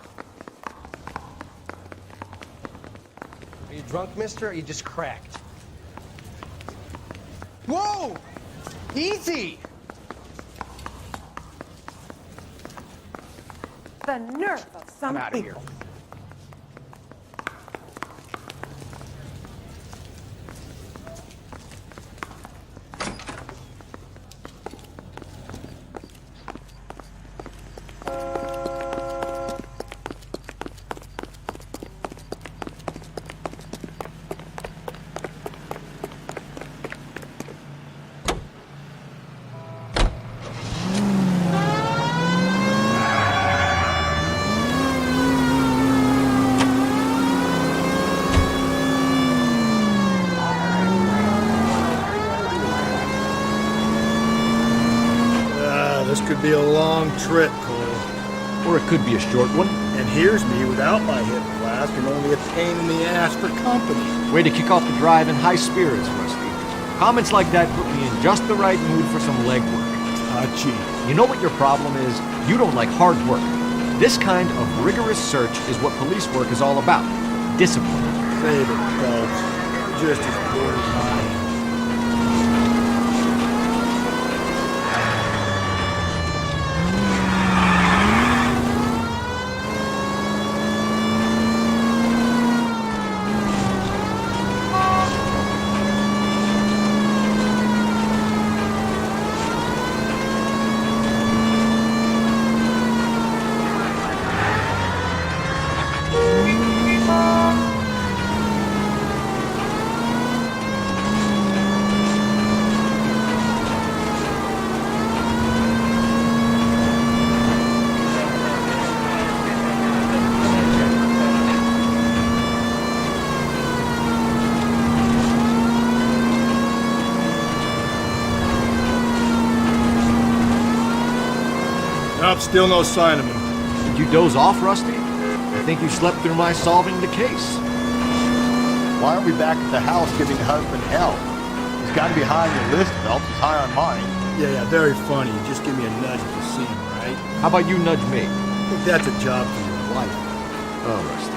Are you drunk, mister, or are you just cracked? Whoa! Easy! The nerve of some I'm out of people. here. This could be a long trip, Cole. Or it could be a short one. And here's me without my hip flask and only a pain in the ass for company. Way to kick off the drive in high spirits, Rusty. Comments like that put me in just the right mood for some legwork. Hachi. You know what your problem is? You don't like hard work. This kind of rigorous search is what police work is all about. Discipline. Save it, folks. Just as good as mine. Nope, still no sign of him. Did you doze off, Rusty? I think you slept through my solving the case. Why aren't we back at the house giving the husband hell? He's got to be high on your list, Phelps. He's high on mine. Yeah, very funny. Just give me a nudge if you see him, right? How about you nudge me? I think that's a job for your wife. Oh, Rusty.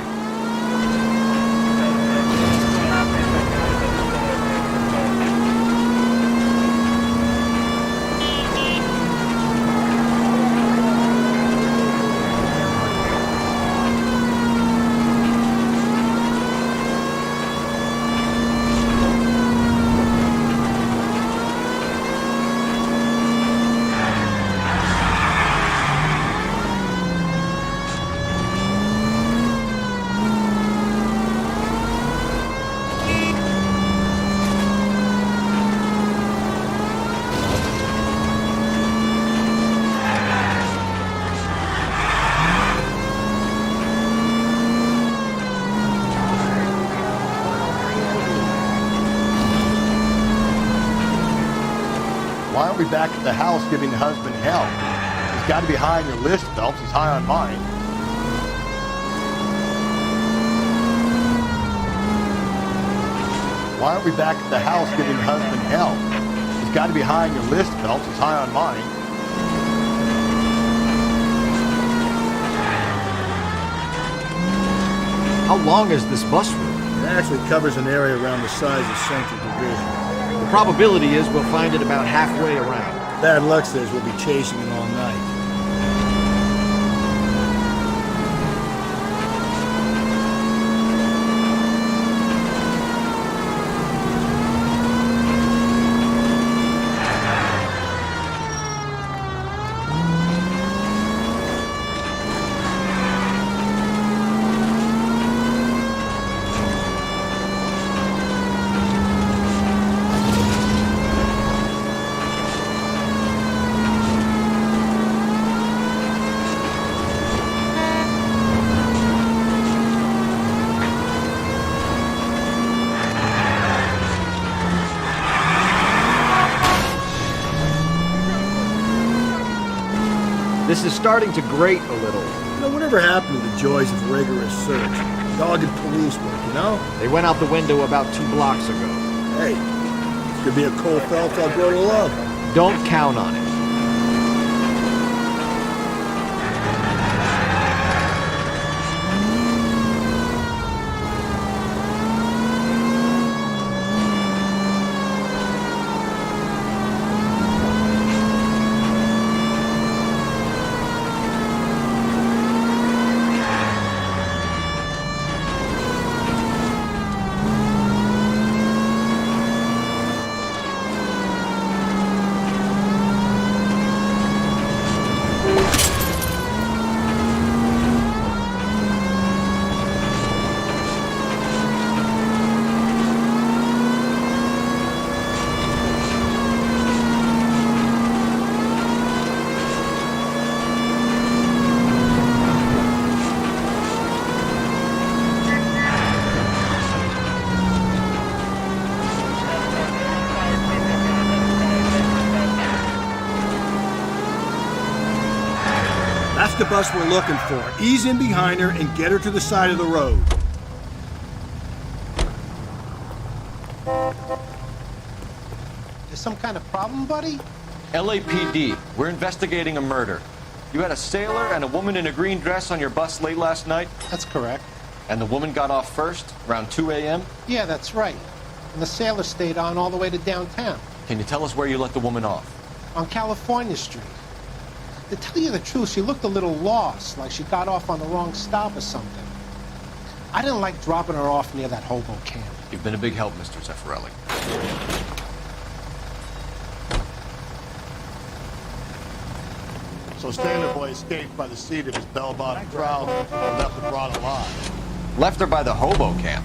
Why aren't we back at the house giving the husband hell? He's got to be high on your list, Phelps. He's high on mine. Why aren't we back at the house giving the husband hell? He's got to be high on your list, Phelps. He's high on mine. How long is this bus route? It actually covers an area around the size of Central Division. The probability is we'll find it about halfway around. Bad luck says we'll be chasing it all night. This is starting to grate a little. You know, whatever happened to the joys of rigorous search? Dogged police work, you know? They went out the window about 2 blocks ago. Hey, this could be a Cole Phelps I'll grow to love. Don't count on it. That's the bus we're looking for. Ease in behind her and get her to the side of the road. There's some kind of problem, buddy? LAPD, we're investigating a murder. You had a sailor and a woman in a green dress on your bus late last night? That's correct. And the woman got off first, around 2 a.m.? Yeah, that's right. And the sailor stayed on all the way to downtown. Can you tell us where you let the woman off? On California Street. To tell you the truth, she looked a little lost, like she got off on the wrong stop or something. I didn't like dropping her off near that hobo camp. You've been a big help, Mr. Zeffirelli. So Standard Boy escaped by the seat of his bell-bottom trousers and left the broad alive. Left her by the hobo camp.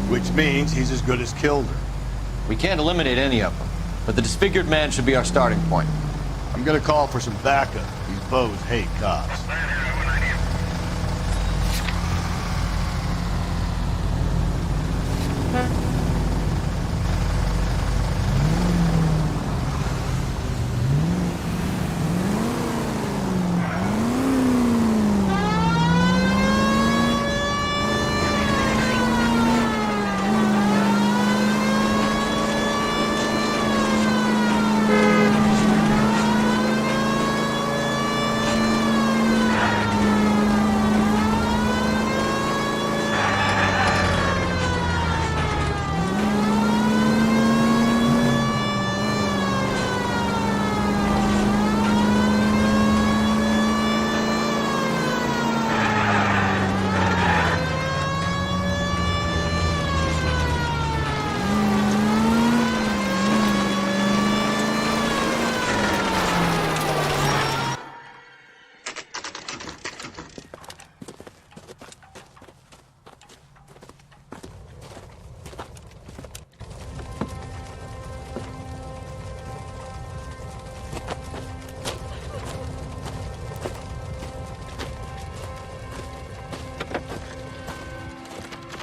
Which means he's as good as killed her. We can't eliminate any of them, but the disfigured man should be our starting point. I'm gonna call for some backup. These bows hate cops.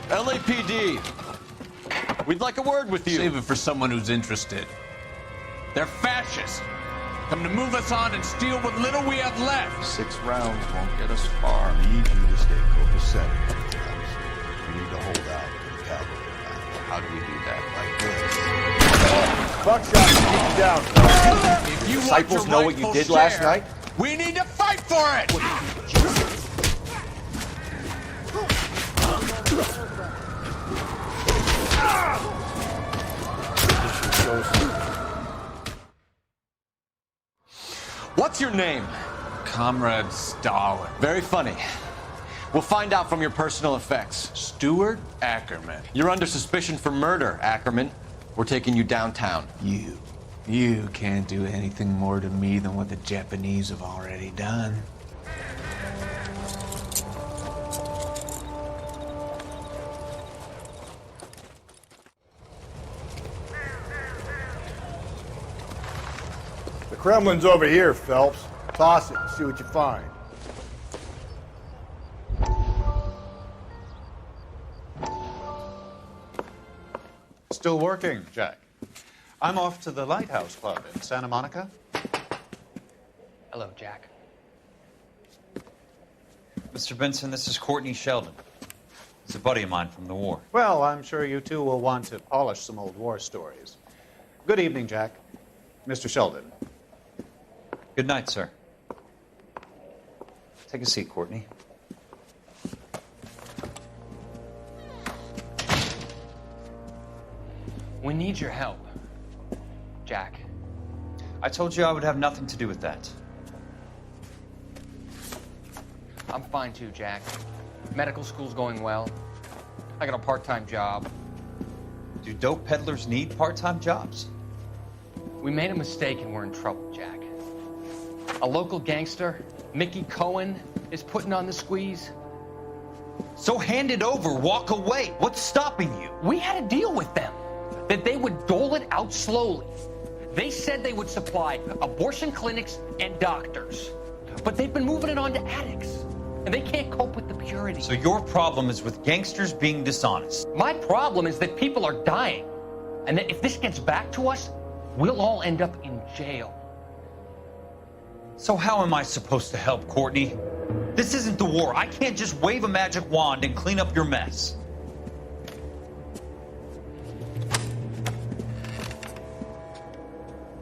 LAPD, we'd like a word with you. Save it for someone who's interested. They're fascists. Come to move us on and steal what little we have left. 6 rounds won't get us far. I need you to stay copacetic. You need to hold out for the cavalry. How do we do that? Like this. Buckshot, keep you down. If you Disciples want know your what you rightful did last share, night? We need to fight for it! What's your name? Comrade Stalin. Very funny. We'll find out from your personal effects. Stuart Ackerman. You're under suspicion for murder, Ackerman. We're taking you downtown. You can't do anything more to me than what the Japanese have already done. The Kremlin's over here, Phelps. Toss it and see what you find. Still working, Jack. I'm off to the Lighthouse Club in Santa Monica. Hello, Jack. Mr. Benson, this is Courtney Sheldon. He's a buddy of mine from the war. Well, I'm sure you two will want to polish some old war stories. Good evening, Jack. Mr. Sheldon. Good night, sir. Take a seat, Courtney. We need your help, Jack. I told you I would have nothing to do with that. I'm fine too, Jack. Medical school's going well. I got a part-time job. Do dope peddlers need part-time jobs? We made a mistake and we're in trouble, Jack. A local gangster, Mickey Cohen, is putting on the squeeze. So hand it over, walk away. What's stopping you? We had a deal with them that they would dole it out slowly. They said they would supply abortion clinics and doctors, but they've been moving it on to addicts, and they can't cope with the purity. So your problem is with gangsters being dishonest. My problem is that people are dying, and that if this gets back to us, we'll all end up in jail. So how am I supposed to help, Courtney? This isn't the war. I can't just wave a magic wand and clean up your mess.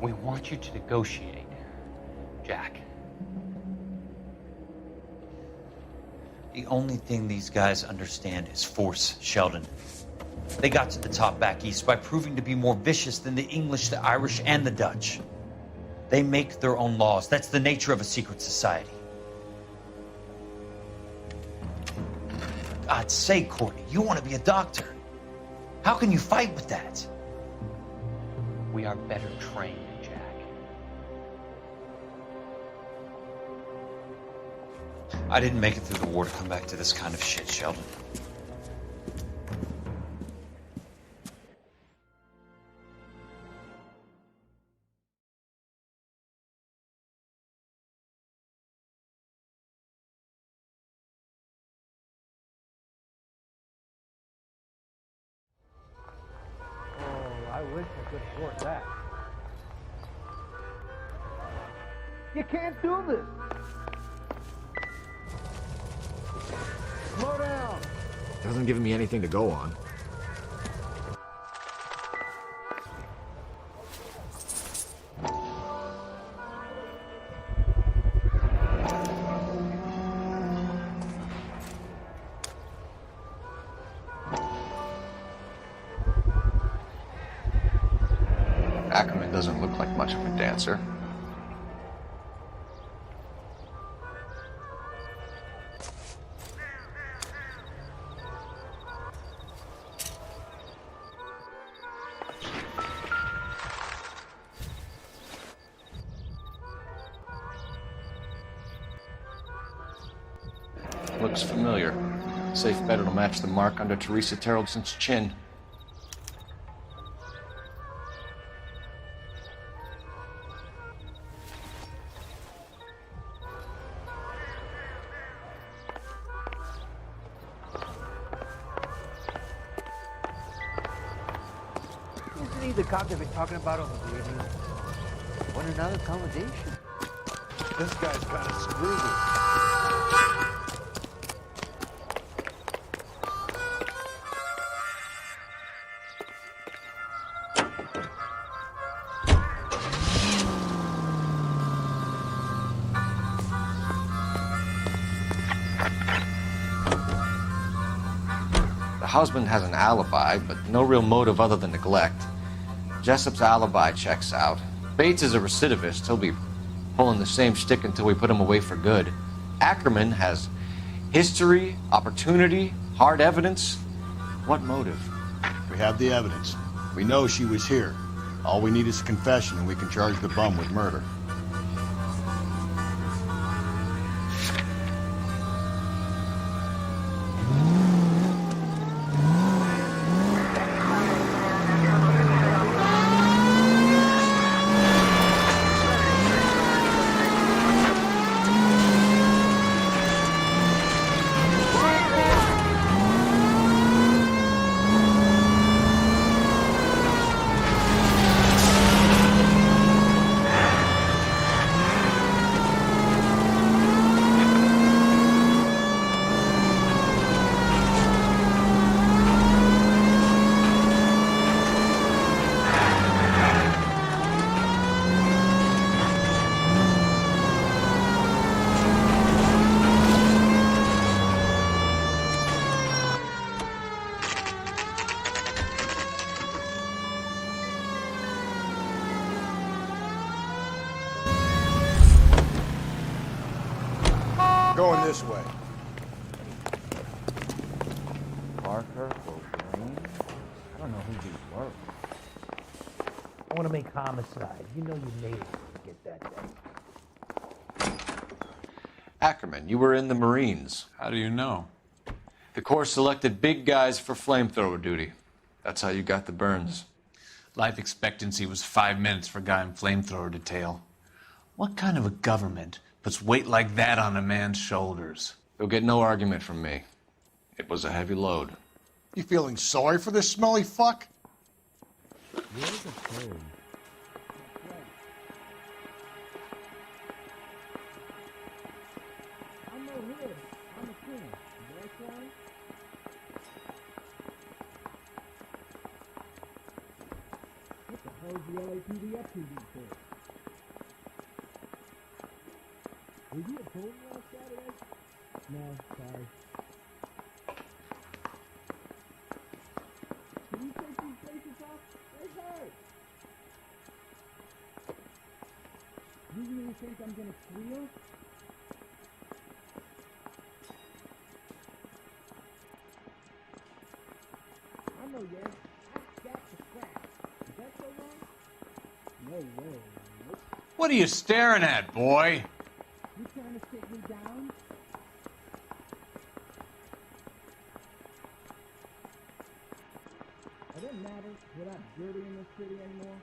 We want you to negotiate, Jack. The only thing these guys understand is force, Sheldon. They got to the top back east by proving to be more vicious than the English, the Irish, and the Dutch. They make their own laws. That's the nature of a secret society. God's sake, Courtney, you want to be a doctor. How can you fight with that? We are better trained, Jack. I didn't make it through the war to come back to this kind of shit, Sheldon. I wish I could afford that. You can't do this. Slow down. Doesn't give me anything to go on. Ackerman doesn't look like much of a dancer. Looks familiar. Safe bet it'll match the mark under Teresa Terrelson's chin. Isn't he the cop they've been talking about on the radio? Want another accommodation? This guy's kind of screwed. The husband has an alibi, but no real motive other than neglect. Jessup's alibi checks out. Bates is a recidivist. He'll be pulling the same shtick until we put him away for good. Ackerman has history, opportunity, hard evidence. What motive? We have the evidence. We know she was here. All we need is a confession, and we can charge the bum with murder. this way. Parker or Green? I don't know who these were. I want to make homicide. You know you made it to get that day. Ackerman, you were in the Marines. How do you know? The Corps selected big guys for flamethrower duty. That's how you got the burns. Life expectancy was 5 minutes for a guy in flamethrower detail. What kind of a government puts weight like that on a man's shoulders? You'll get no argument from me. It was a heavy load. You feeling sorry for this smelly fuck? Where's the phone? I'm no hood. I'm a king. That's right. What the hell is the LAPD up to these days? Were you at home last Saturday? No, sorry. Can you take these braces off? They hurt! You really think I'm gonna squeal? I know, yeah. I got the scratch. Is that so wrong? No way. Nope. What are you staring at, boy? You trying to sit me down? It doesn't matter. We're not dirty in this city anymore.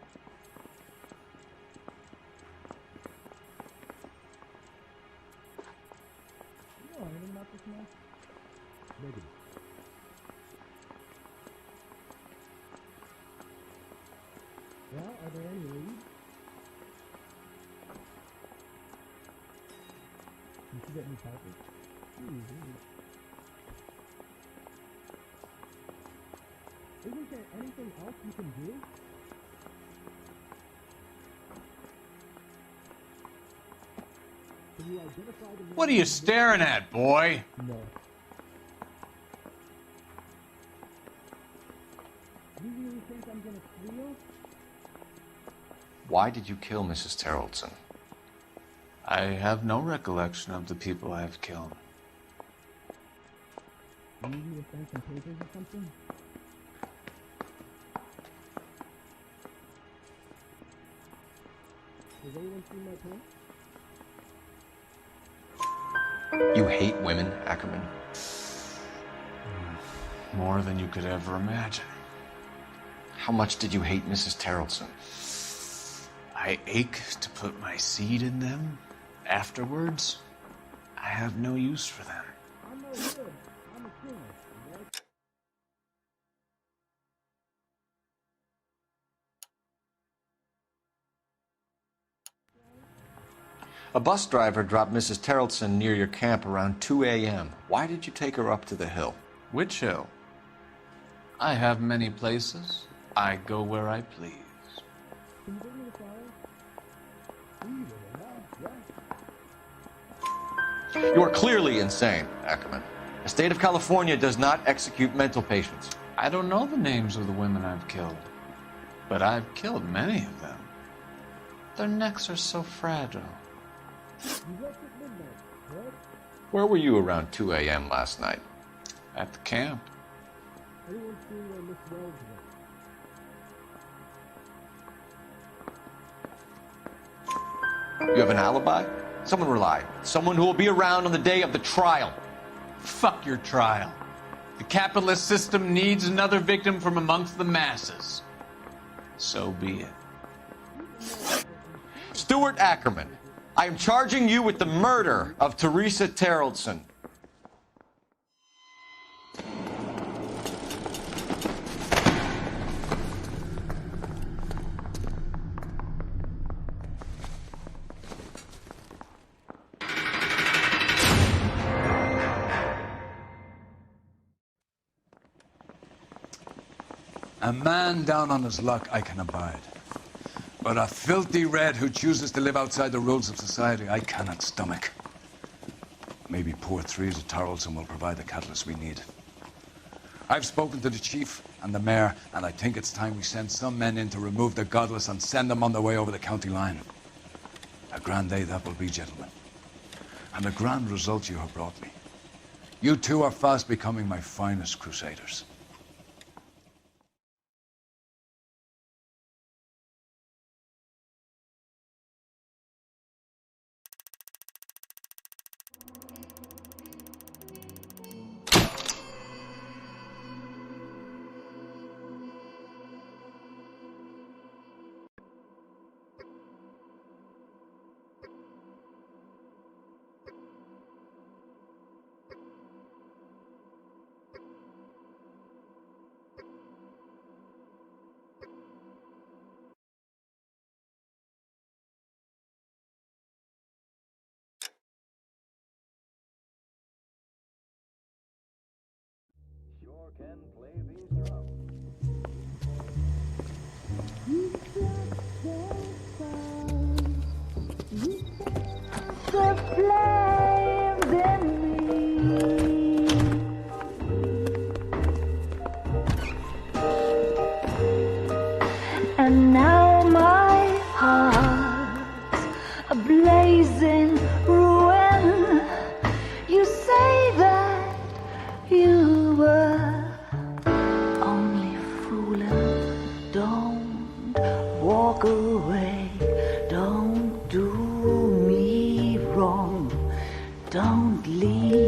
You know anything about this man? Maybe. Well, are there any leads? You should get me copies. Isn't there anything else you can do? Can you identify the... What are you staring at, boy? No. You really think I'm gonna squeal? Why did you kill Mrs. Terrellson? I have no recollection of the people I have killed. You need me to send some papers or something? Has anyone seen my pen? You hate women, Ackerman? More than you could ever imagine. How much did you hate Mrs. Terrellson? I ache to put my seed in them. Afterwards, I have no use for them. I'm no good. I'm a king. A bus driver dropped Mrs. Terrellson near your camp around 2 a.m. Why did you take her up to the hill? Which hill? I have many places. I go where I please. Can you bring me the fire? You are clearly insane, Ackerman. The state of California does not execute mental patients. I don't know the names of the women I've killed, but I've killed many of them. Their necks are so fragile. You left at midnight, right? Where were you around 2 a.m. last night? At the camp. Anyone seen where Miss Wells went? You have an alibi? Someone relied. Someone who will be around on the day of the trial. Fuck your trial. The capitalist system needs another victim from amongst the masses. So be it. Stuart Ackerman, I am charging you with the murder of Teresa Terrellson. A man down on his luck I can abide. But a filthy red who chooses to live outside the rules of society, I cannot stomach. Maybe poor Teresa Terrellson will provide the catalyst we need. I've spoken to the chief and the mayor, and I think it's time we send some men in to remove the godless and send them on their way over the county line. A grand day that will be, gentlemen. and the grand result you have brought me. You two are fast becoming my finest crusaders. Sure can play these drums. The flames in me. And now my heart's a blazing ruin. You say that you were only fooling. Don't walk away. Don't do me wrong. Don't leave.